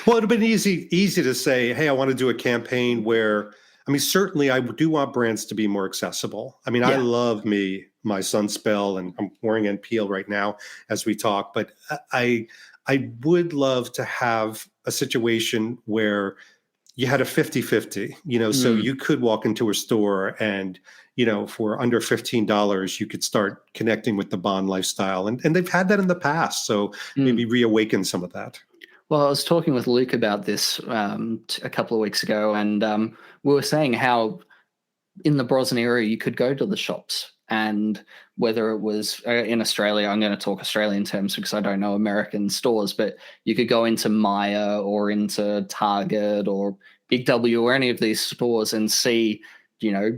Well, it'd have been easy to say, hey, I want to do a campaign where, I mean, certainly I do want brands to be more accessible. I mean, I love my Sunspell, and I'm wearing NPL right now as we talk, but I would love to have a situation where you had a 50-50, so you could walk into a store and, for under $15, you could start connecting with the Bond lifestyle. And they've had that in the past. So maybe reawaken some of that. Well, I was talking with Luke about this a couple of weeks ago, and we were saying how in the Brosnan area you could go to the shops, and whether it was in Australia, I'm going to talk Australian terms because I don't know American stores, but you could go into Myer or into Target or Big W or any of these stores and see,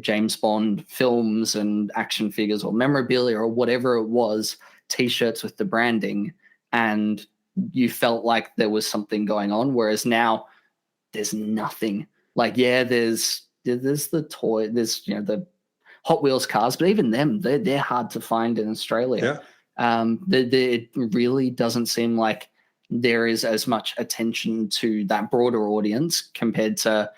James Bond films and action figures or memorabilia or whatever it was, T-shirts with the branding, and you felt like there was something going on. Whereas now there's nothing. Like, there's the toy, there's, the Hot Wheels cars, but even them, they're hard to find in Australia. It really doesn't seem like there is as much attention to that broader audience compared to,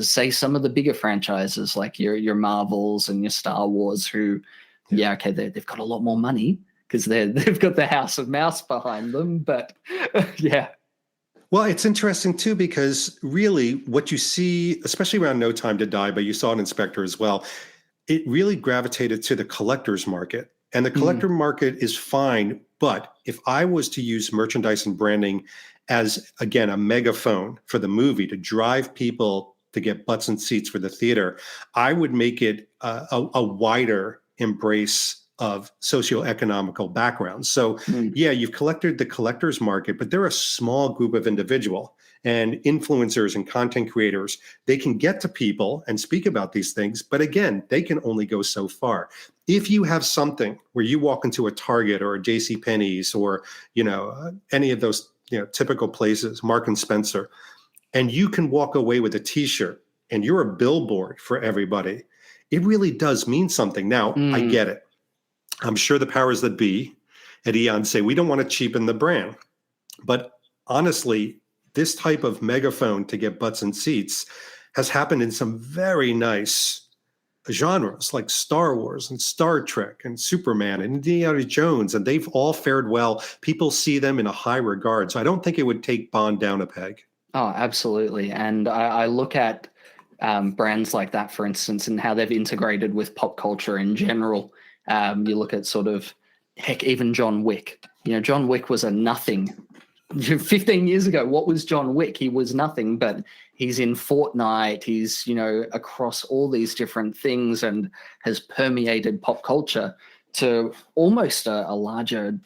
say, some of the bigger franchises like your Marvels and your Star Wars, who, they've got a lot more money because they've got the House of Mouse behind them. But Well, it's interesting too, because really what you see, especially around No Time to Die, but you saw it in Spectre as well, it really gravitated to the collector's market. And the collector market is fine. But if I was to use merchandise and branding as, again, a megaphone for the movie to drive people to get butts and seats for the theater, I would make it a wider embrace of socioeconomical backgrounds. So you've collected the collector's market, but they're a small group of individual and influencers and content creators. They can get to people and speak about these things, but again, they can only go so far. If you have something where you walk into a Target or a JCPenney's or, any of those, typical places, Mark and Spencer, and you can walk away with a T-shirt and you're a billboard for everybody, it really does mean something. Now, I get it. I'm sure the powers that be at Eon say, we don't want to cheapen the brand. But honestly, this type of megaphone to get butts and seats has happened in some very nice genres like Star Wars and Star Trek and Superman and Indiana Jones, and they've all fared well. People see them in a high regard. So I don't think it would take Bond down a peg. Oh, absolutely. And I look at brands like that, for instance, and how they've integrated with pop culture in general. You look at sort of, heck, even John Wick. John Wick was a nothing. 15 years ago, what was John Wick? He was nothing, but he's in Fortnite. He's, across all these different things and has permeated pop culture to almost a larger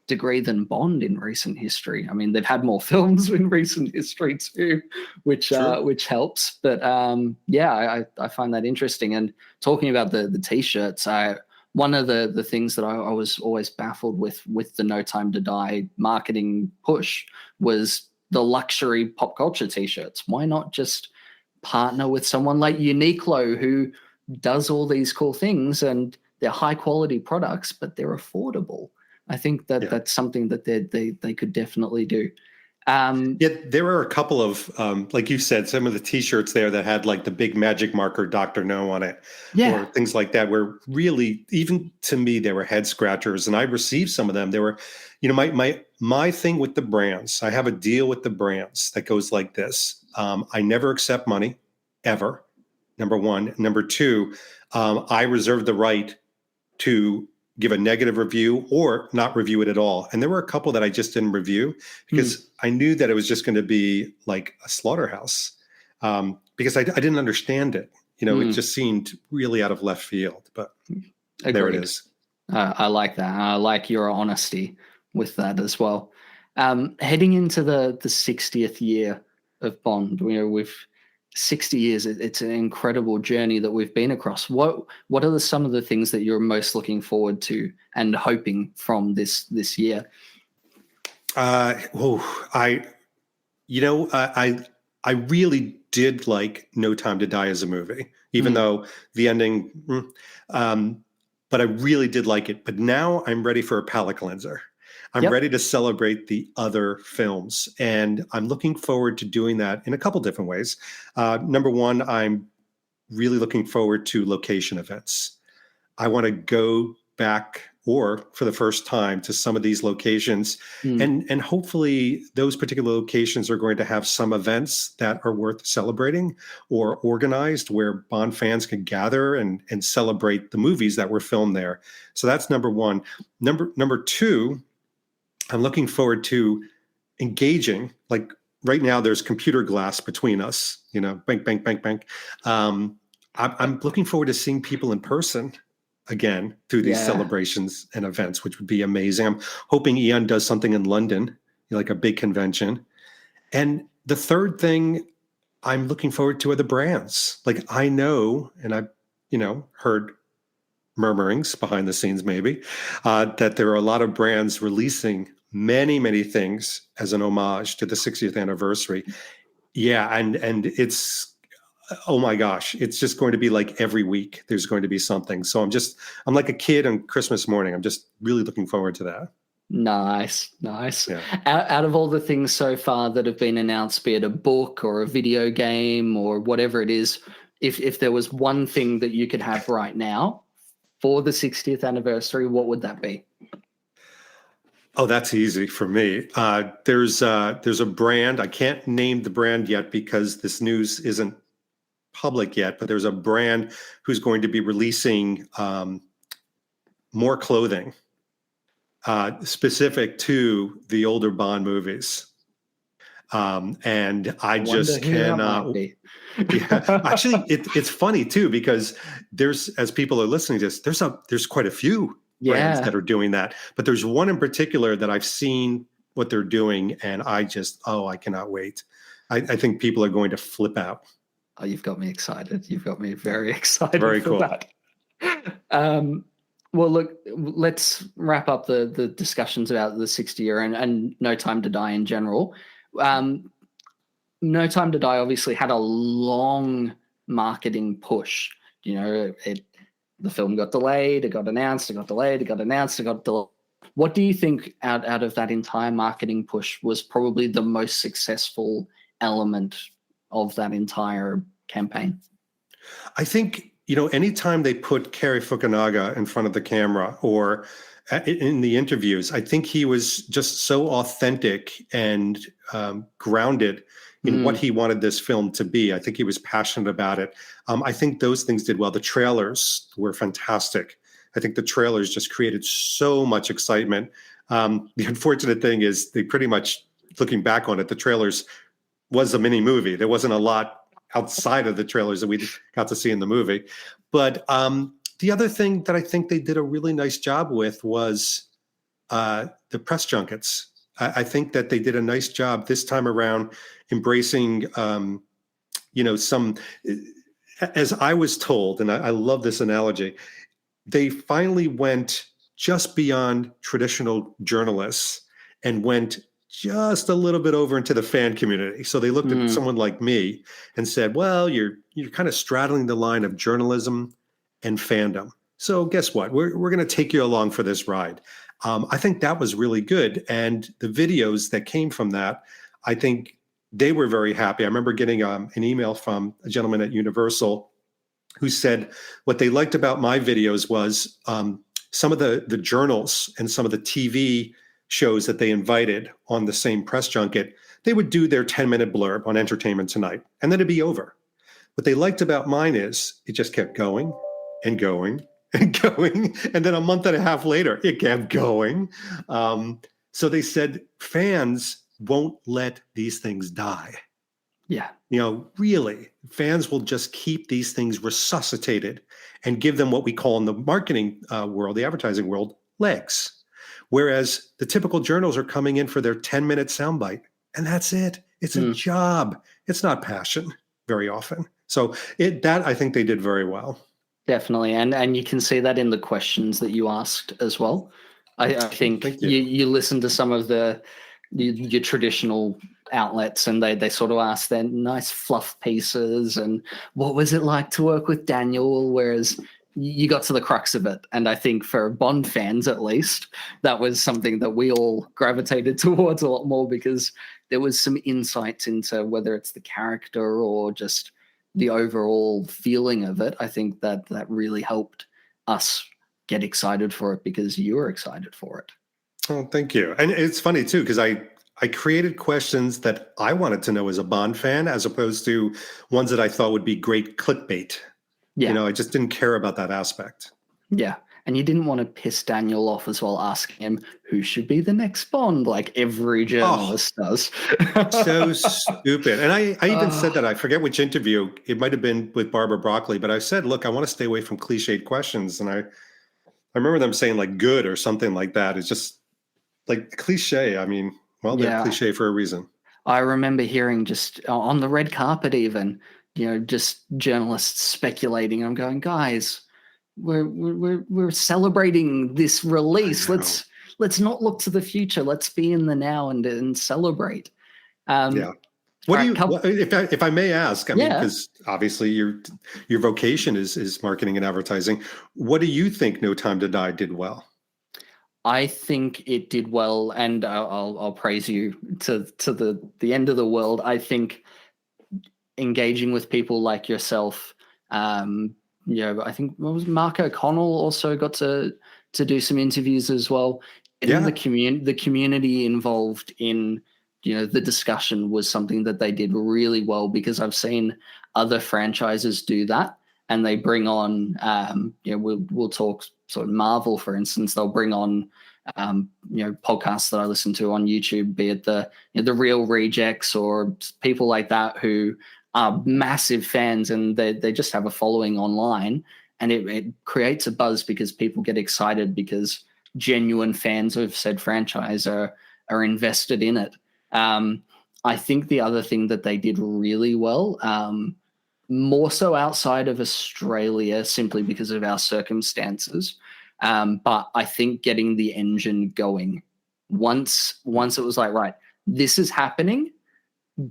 degree than Bond in recent history. I mean, they've had more films in recent history too, which helps. But I find that interesting. And talking about the T-shirts, one of the things that I was always baffled with the No Time to Die marketing push was the luxury pop culture T-shirts. Why not just partner with someone like Uniqlo, who does all these cool things, and they're high quality products, but they're affordable? I think that's something that they could definitely do. There are a couple of, like you said, some of the T-shirts there that had like the big magic marker Dr. No on it, or things like that, where really, even to me, they were head scratchers. And I received some of them. They were, my thing with the brands. I have a deal with the brands that goes like this. I never accept money, ever. Number one. Number two, I reserve the right to give a negative review or not review it at all. And there were a couple that I just didn't review because I knew that it was just going to be like a slaughterhouse, because I didn't understand it. It just seemed really out of left field, but there it is. I like that. I like your honesty with that as well. Heading into the 60th year of Bond, we've 60 years, it's an incredible journey that we've been across. What are some of the things that you're most looking forward to and hoping from this year? I really did like No Time to Die as a movie, even though the ending, but I really did like it. But now I'm ready for a palate cleanser. I'm ready to celebrate the other films, and I'm looking forward to doing that in a couple different ways. Number one, I'm really looking forward to location events. I want to go back, or for the first time, to some of these locations, and hopefully those particular locations are going to have some events that are worth celebrating or organized where Bond fans can gather and celebrate the movies that were filmed there. So that's number one. Number two, I'm looking forward to engaging. Like right now, there's computer glass between us. Bank, bank, bank, bank. I'm looking forward to seeing people in person again through these celebrations and events, which would be amazing. I'm hoping Eon does something in London, like a big convention. And the third thing I'm looking forward to are the brands. Like I know, and I've heard murmurings behind the scenes maybe, that there are a lot of brands releasing many things as an homage to the 60th anniversary. Yeah, and it's, oh my gosh, it's just going to be like every week there's going to be something. So I'm like a kid on Christmas morning. I'm just really looking forward to that. Nice. Yeah. Out of all the things so far that have been announced, be it a book or a video game or whatever it is, if there was one thing that you could have right now for the 60th anniversary, what would that be? Oh, that's easy for me. There's a brand. I can't name the brand yet because this news isn't public yet, but there's a brand who's going to be releasing more clothing specific to the older Bond movies. And I just cannot. Yeah, actually, it's funny too, because there's, as people are listening to this, there's quite a few brands that are doing that, but there's one in particular that I've seen what they're doing, and I cannot wait. I think people are going to flip out. Oh, you've got me excited. You've got me very excited. Very for cool. That. Well, look, let's wrap up the discussions about the 60 year and No Time to Die in general. No Time to Die obviously had a long marketing push. The film got delayed, it got announced, it got delayed, it got announced, it got delayed. What do you think out of that entire marketing push was probably the most successful element of that entire campaign? I think, anytime they put Cary Fukunaga in front of the camera or in the interviews, I think he was just so authentic and grounded in what he wanted this film to be. I think he was passionate about it. I think those things did well. The trailers were fantastic. I think the trailers just created so much excitement. The unfortunate thing is they pretty much, looking back on it, the trailers was a mini movie. There wasn't a lot outside of the trailers that we got to see in the movie. But the other thing that I think they did a really nice job with was the press junkets. I think that they did a nice job this time around embracing, some, as I was told, and I love this analogy, they finally went just beyond traditional journalists and went just a little bit over into the fan community. So they looked at someone like me and said, well, you're kind of straddling the line of journalism and fandom. So guess what? We're going to take you along for this ride. I think that was really good. And the videos that came from that, I think they were very happy. I remember getting an email from a gentleman at Universal who said what they liked about my videos was some of the journals and some of the TV shows that they invited on the same press junket, they would do their 10-minute blurb on Entertainment Tonight, and then it'd be over. What they liked about mine is it just kept going and going and going. And then a month and a half later, it kept going. So they said fans won't let these things die. Yeah. Really, fans will just keep these things resuscitated and give them what we call in the marketing world, the advertising world, legs. Whereas the typical journals are coming in for their 10-minute soundbite, and that's it. It's a job. It's not passion. very often. So that I think they did very well. Definitely, and you can see that in the questions that you asked as well. I think Thank you listen to some of your traditional outlets, and they sort of ask their nice fluff pieces and what was it like to work with Daniel, whereas you got to the crux of it. And I think for Bond fans, at least, that was something that we all gravitated towards a lot more, because there was some insights into whether it's the character or just the overall feeling of it. I think that really helped us get excited for it because you were excited for it. Oh, thank you. And it's funny too, because I created questions that I wanted to know as a Bond fan, as opposed to ones that I thought would be great clickbait. Yeah. I just didn't care about that aspect. Yeah. And you didn't want to piss Daniel off as well, asking him who should be the next Bond, like every journalist does. So stupid. And I even said that, I forget which interview, it might have been with Barbara Broccoli, but I said, look, I want to stay away from cliched questions. And I remember them saying like good or something like that. It's just like cliche. I mean, well, they're cliche for a reason. I remember hearing just on the red carpet, even, just journalists speculating. I'm going, guys, we're celebrating this release. Let's not look to the future. Let's be in the now and celebrate. Yeah. What do you, if I may ask, I mean, because obviously your vocation is marketing and advertising. What do you think No Time to Die did well? I think it did well, and I'll praise you to the end of the world. I think engaging with people like yourself, I think what was Mark O'Connell also got to do some interviews as well. Getting the community involved in the discussion was something that they did really well, because I've seen other franchises do that, and they bring on we'll talk sort of Marvel, for instance. They'll bring on podcasts that I listen to on YouTube, be it the Real Rejects or people like that who are massive fans, and they just have a following online, and it creates a buzz because people get excited because genuine fans of said franchise are invested in it. I think the other thing that they did really well, more so outside of Australia, simply because of our circumstances, but I think getting the engine going once it was like, right, this is happening,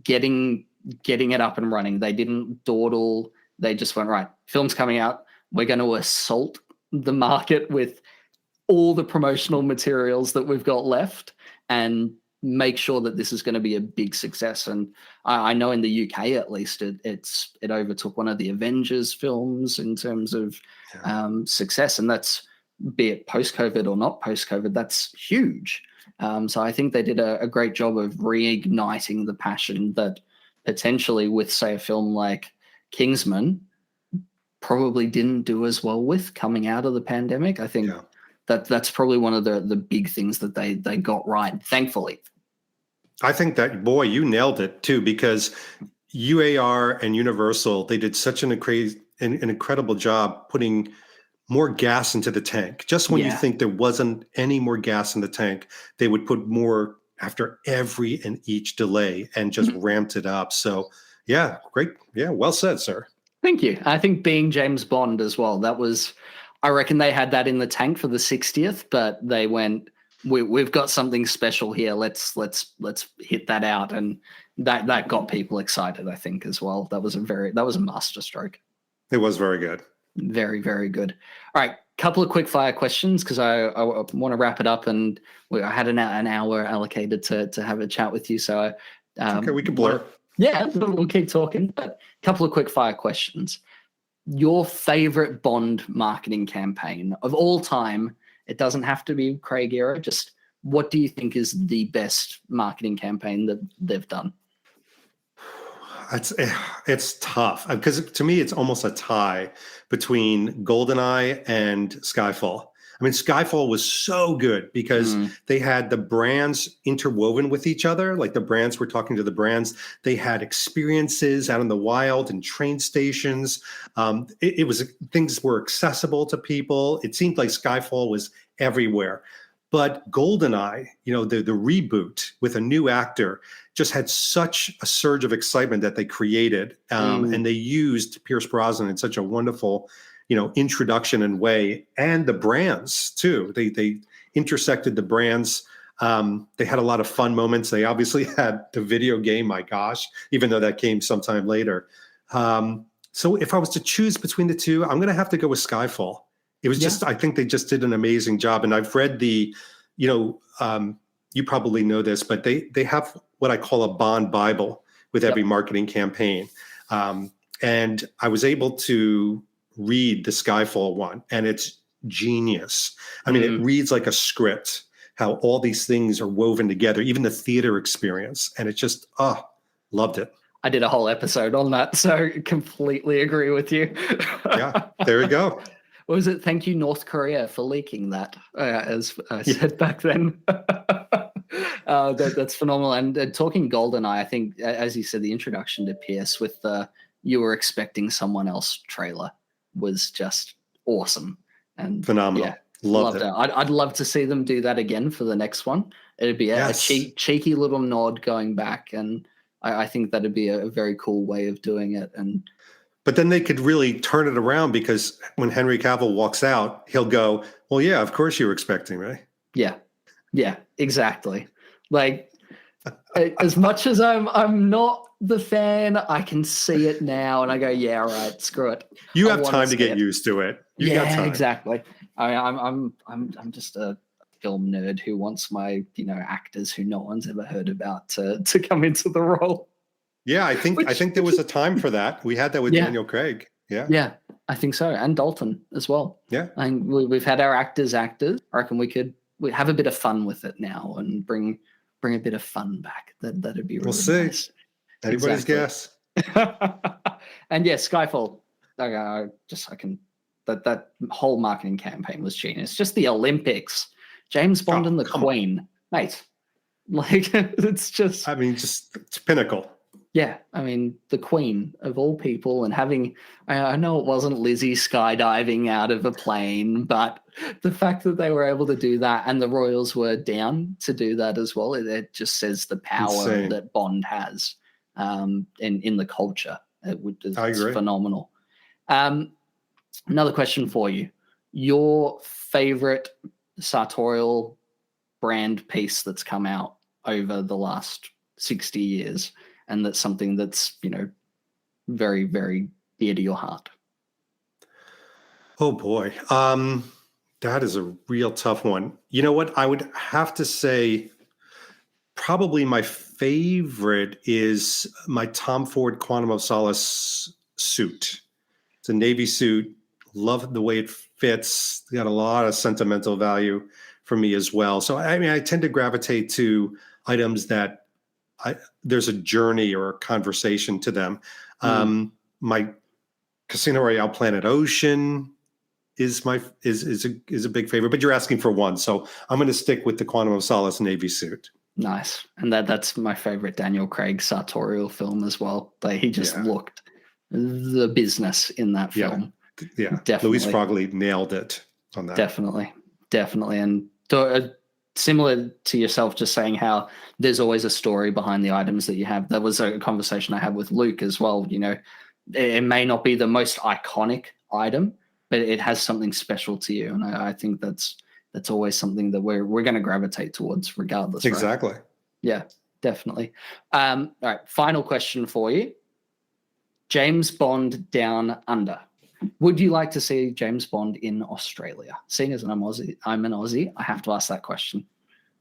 getting it up and running. They didn't dawdle. They just went, right, film's coming out. We're going to assault the market with all the promotional materials that we've got left and make sure that this is going to be a big success. And I know in the UK, at least, it overtook one of the Avengers films in terms of success. And that's, be it post-COVID or not post-COVID, that's huge. So I think they did a great job of reigniting the passion that potentially with, say, a film like Kingsman probably didn't do as well with coming out of the pandemic. I think that's probably one of the big things that they got right, thankfully. I think that, boy, you nailed it too, because UAR and Universal, they did such an incredible job putting more gas into the tank. Just when you think there wasn't any more gas in the tank, they would put more after every and each delay and just ramped it up. So yeah, great. Yeah, well said, sir. Thank you. I think being James Bond as well, that was, I reckon they had that in the tank for the 60th, but they went, we've got something special here. Let's hit that out. And that got people excited, I think, as well. That was a masterstroke. It was very good. Very, very good. All right, couple of quick fire questions, because I want to wrap it up, and I had an hour allocated to have a chat with you. So okay, we can blur. Yeah, we'll keep talking. But a couple of quick fire questions. Your favorite Bond marketing campaign of all time? It doesn't have to be Craig era. Just what do you think is the best marketing campaign that they've done? It's tough, because to me, it's almost a tie between GoldenEye and Skyfall. I mean, Skyfall was so good because they had the brands interwoven with each other. Like the brands were talking to the brands. They had experiences out in the wild and train stations. It was, things were accessible to people. It seemed like Skyfall was everywhere. But GoldenEye, the reboot with a new actor, just had such a surge of excitement that they created, and they used Pierce Brosnan in such a wonderful, introduction and way, and the brands too. They intersected the brands. They had a lot of fun moments. They obviously had the video game, my gosh, even though that came sometime later. So if I was to choose between the two, I'm going to have to go with Skyfall. It was I think they just did an amazing job. And I've read you probably know this, but they have what I call a Bond Bible with every marketing campaign. And I was able to read the Skyfall one, and it's genius. I mean, it reads like a script, how all these things are woven together, even the theater experience. And it just, loved it. I did a whole episode on that, so completely agree with you. Yeah, there we go. What was it? Thank you, North Korea, for leaking that, as I said back then. That's phenomenal. And talking GoldenEye, I think, as you said, the introduction to Pierce with the "You Were Expecting Someone Else" trailer was just awesome and phenomenal. Yeah, loved it. I'd love to see them do that again for the next one. It'd be a cheeky little nod going back, and I think that'd be a very cool way of doing it. But then they could really turn it around, because when Henry Cavill walks out, he'll go, "Well, yeah, of course you were expecting me." Yeah, exactly. Like, as much as I'm not the fan, I can see it now, and I go, "Yeah, right, screw it." You have time to get used to it. You got time. Exactly. I'm just a film nerd who wants my actors who no one's ever heard about to come into the role. Yeah, I think there was a time for that. We had that with Daniel Craig. Yeah, I think so, and Dalton as well. Yeah, and we've had our actors. I reckon we have a bit of fun with it now and bring a bit of fun back. That'd be really nice. Anybody's guess. And Skyfall. That whole marketing campaign was genius. Just the Olympics, James Bond and the Queen, mate. Like, it's just. I mean, it's pinnacle. Yeah, I mean, the Queen of all people, and having, I know it wasn't Lizzie skydiving out of a plane, but the fact that they were able to do that and the royals were down to do that as well, it just says the power that Bond has in the culture. It's phenomenal. Another question for you. Your favorite sartorial brand piece that's come out over the last 60 years? And that's something that's, very, very dear to your heart. Oh, boy. That is a real tough one. You know what? I would have to say probably my favorite is my Tom Ford Quantum of Solace suit. It's a Navy suit. Love the way it fits. It's got a lot of sentimental value for me as well. So, I mean, I tend to gravitate to items that there's a journey or a conversation to them. My Casino Royale Planet Ocean is a big favorite, but you're asking for one, so I'm going to stick with the Quantum of Solace Navy suit. Nice, and that's my favorite Daniel Craig sartorial film as well. He just looked the business in that film. Yeah, definitely. Louis Frogli nailed it on that. Definitely, and. Similar to yourself, just saying how there's always a story behind the items that you have. That was a conversation I had with Luke as well. It may not be the most iconic item, but it has something special to you. And I think that's always something that we're going to gravitate towards regardless. Exactly. Right? Yeah, definitely. All right. Final question for you. James Bond Down Under. Would you like to see James Bond in Australia? Seeing as I'm an Aussie, I have to ask that question.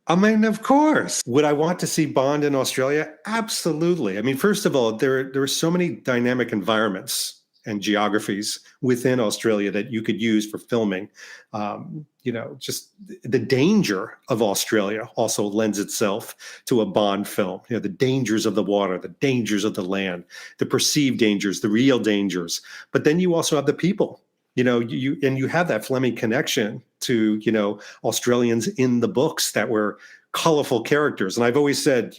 I mean, of course. Would I want to see Bond in Australia? Absolutely. I mean, first of all, there are so many dynamic environments and geographies within Australia that you could use for filming. Just the danger of Australia also lends itself to a Bond film. The dangers of the water, the dangers of the land, the perceived dangers, the real dangers. But then you also have the people. You have that Fleming connection to Australians in the books that were colorful characters. And I've always said,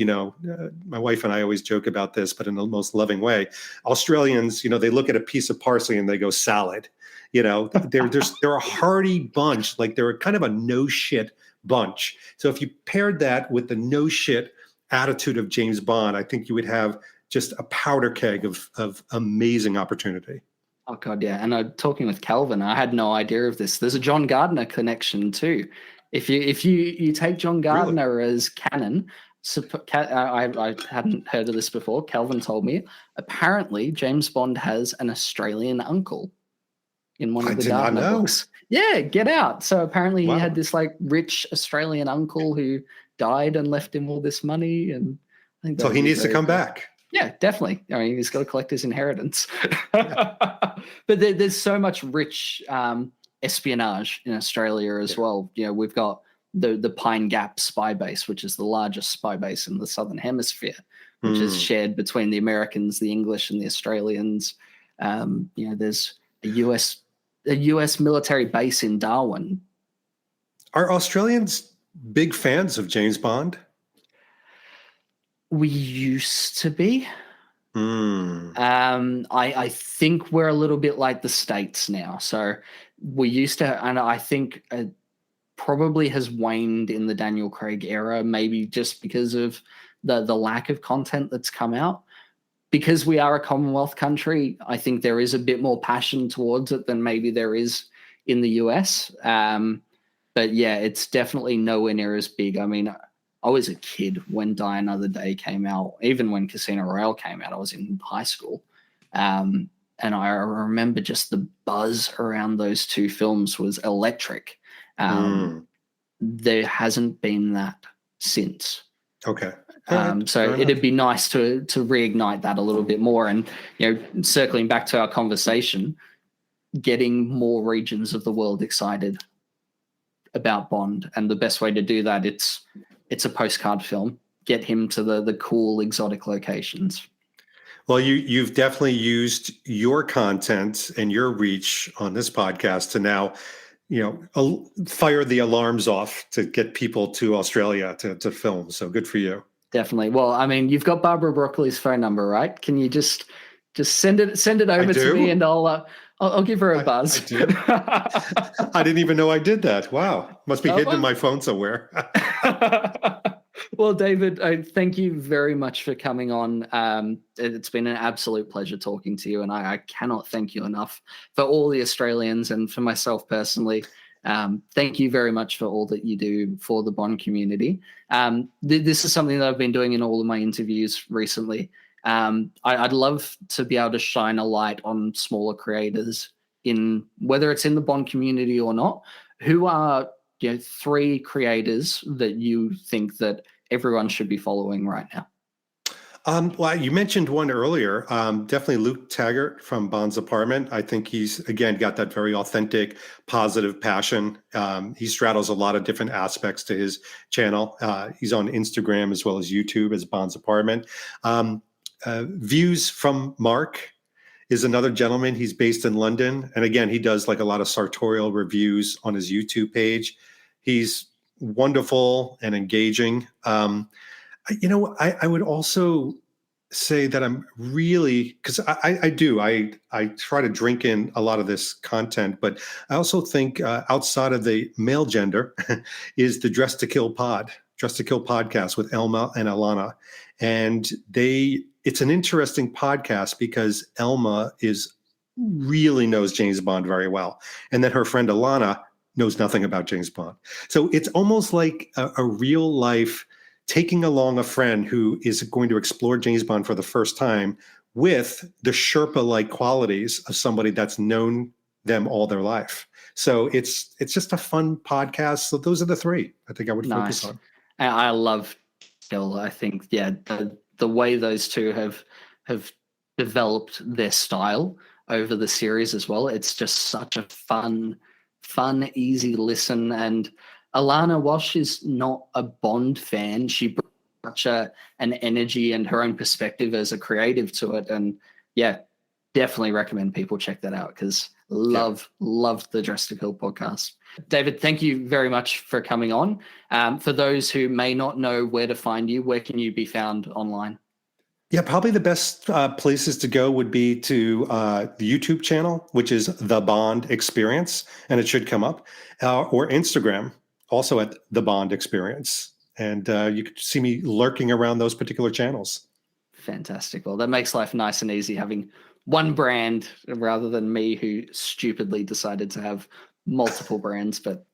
my wife and I always joke about this, but in the most loving way. Australians, they look at a piece of parsley and they go salad. They're a hearty bunch. Like they're kind of a no shit bunch. So if you paired that with the no shit attitude of James Bond, I think you would have just a powder keg of amazing opportunity. Oh God, yeah. And talking with Calvin, I had no idea of this. There's a John Gardner connection too. If you take John Gardner as canon, I hadn't heard of this before. Calvin told me. Apparently, James Bond has an Australian uncle in one of the Gardner books. Yeah, get out. So apparently he had this like rich Australian uncle who died and left him all this money, and I think so he needs to come back. Yeah, definitely. I mean, he's got to collect his inheritance. But there's so much rich espionage in Australia as well. You know, we've got the Pine Gap spy base, which is the largest spy base in the Southern Hemisphere, which is shared between the Americans, the English, and the Australians. You know, there's a US military base in Darwin. Are Australians big fans of James Bond? We used to be. I think we're a little bit like the States now. So we used to, and I think it probably has waned in the Daniel Craig era, maybe just because of the lack of content that's come out. Because we are a Commonwealth country, I think there is a bit more passion towards it than maybe there is in the US. But yeah, it's definitely nowhere near as big. I mean, I was a kid when Die Another Day came out. Even when Casino Royale came out, I was in high school. And I remember just the buzz around those two films was electric. There hasn't been that since. Okay. So it'd be nice to reignite that a little bit more. And, you know, circling back to our conversation, getting more regions of the world excited about Bond. And the best way to do that, it's a postcard film. Get him to the cool, exotic locations. Well, you've definitely used your content and your reach on this podcast to now, you know, fire the alarms off to get people to Australia to film. So good for you. Definitely. Well, I mean, you've got Barbara Broccoli's phone number, right? Can you just send it over to me, and I'll give her a buzz. I do. I didn't even know I did that. Wow. Must be hidden in my phone somewhere. Well, David, thank you very much for coming on. It's been an absolute pleasure talking to you, and I cannot thank you enough for all the Australians and for myself personally. Thank you very much for all that you do for the Bond community. This is something that I've been doing in all of my interviews recently. I'd love to be able to shine a light on smaller creators, in whether it's in the Bond community or not. Who are, you know, 3 creators that you think that everyone should be following right now? Well, you mentioned one earlier. Definitely Luke Taggart from Bond's Apartment. I think he's, again, got that very authentic, positive passion. He straddles a lot of different aspects to his channel. He's on Instagram as well as YouTube as Bond's Apartment. Views from Mark is another gentleman. He's based in London. And again, he does like a lot of sartorial reviews on his YouTube page. He's wonderful and engaging. You know, I would also say that I'm really, because I try to drink in a lot of this content, but I also think outside of the male gender is the Dress to Kill podcast with Elma and Alana. And it's an interesting podcast because Elma really knows James Bond very well. And then her friend Alana knows nothing about James Bond. So it's almost like a real life taking along a friend who is going to explore James Bond for the first time with the Sherpa-like qualities of somebody that's known them all their life. So it's just a fun podcast. So those are the 3 I think I would focus on. I love Bill. I think, yeah, the way those two have developed their style over the series as well. It's just such a fun, easy listen. And Alana, while she's not a Bond fan, she brings such an energy and her own perspective as a creative to it. And yeah, definitely recommend people check that out because loved the Dress to Kill podcast. David, thank you very much for coming on. For those who may not know where to find you, where can you be found online? Yeah, probably the best places to go would be to the YouTube channel, which is The Bond Experience, and it should come up, or Instagram. also at the Bond Experience. And you could see me lurking around those particular channels. Fantastic. Well, that makes life nice and easy having one brand rather than me who stupidly decided to have multiple brands. But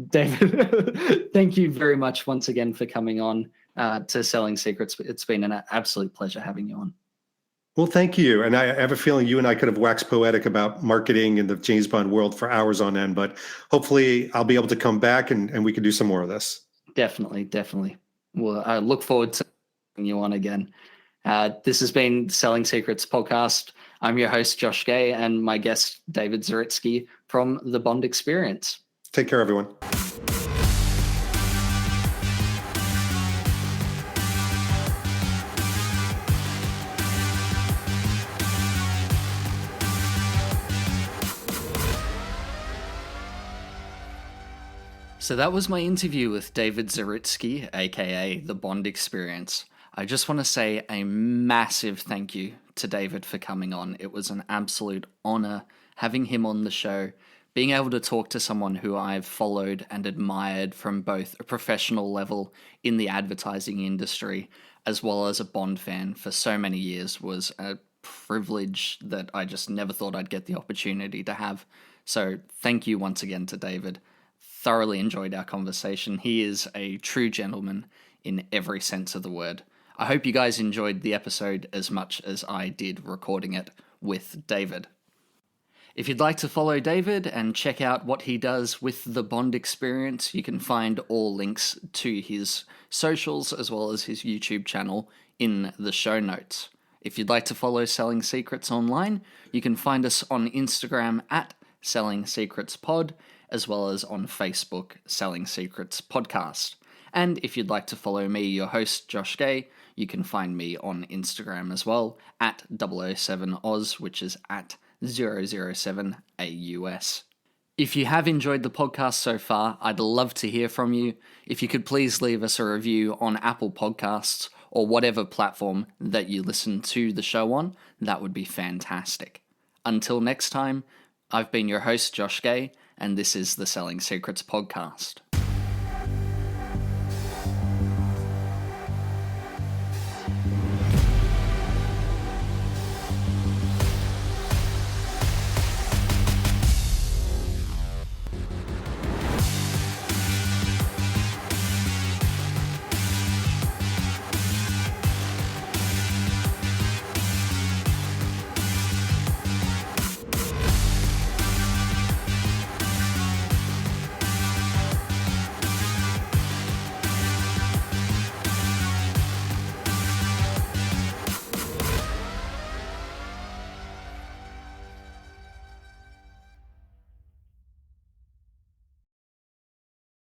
David, thank you very much once again for coming on to Selling Secrets. It's been an absolute pleasure having you on. Well, thank you. And I have a feeling you and I could have waxed poetic about marketing in the James Bond world for hours on end, but hopefully I'll be able to come back and we can do some more of this. Definitely. Well, I look forward to having you on again. This has been Selling Secrets podcast. I'm your host, Josh Gay, and my guest, David Zaritsky from the Bond Experience. Take care, everyone. So that was my interview with David Zaritsky, aka the Bond Experience. I just want to say a massive thank you to David for coming on. It was an absolute honor having him on the show, being able to talk to someone who I've followed and admired from both a professional level in the advertising industry as well as a Bond fan for so many years was a privilege that I just never thought I'd get the opportunity to have. So thank you once again to David. Thoroughly enjoyed our conversation. He is a true gentleman in every sense of the word. I hope you guys enjoyed the episode as much as I did recording it with David. If you'd like to follow David and check out what he does with the Bond Experience, you can find all links to his socials as well as his YouTube channel in the show notes. If you'd like to follow Selling Secrets online, you can find us on Instagram at Selling Secrets Pod, as well as on Facebook, Selling Secrets Podcast. And if you'd like to follow me, your host, Josh Gay, you can find me on Instagram as well, at 007Oz, which is at 007AUS. If you have enjoyed the podcast so far, I'd love to hear from you. If you could please leave us a review on Apple Podcasts or whatever platform that you listen to the show on, that would be fantastic. Until next time, I've been your host, Josh Gay, and this is the Selling Secrets Podcast.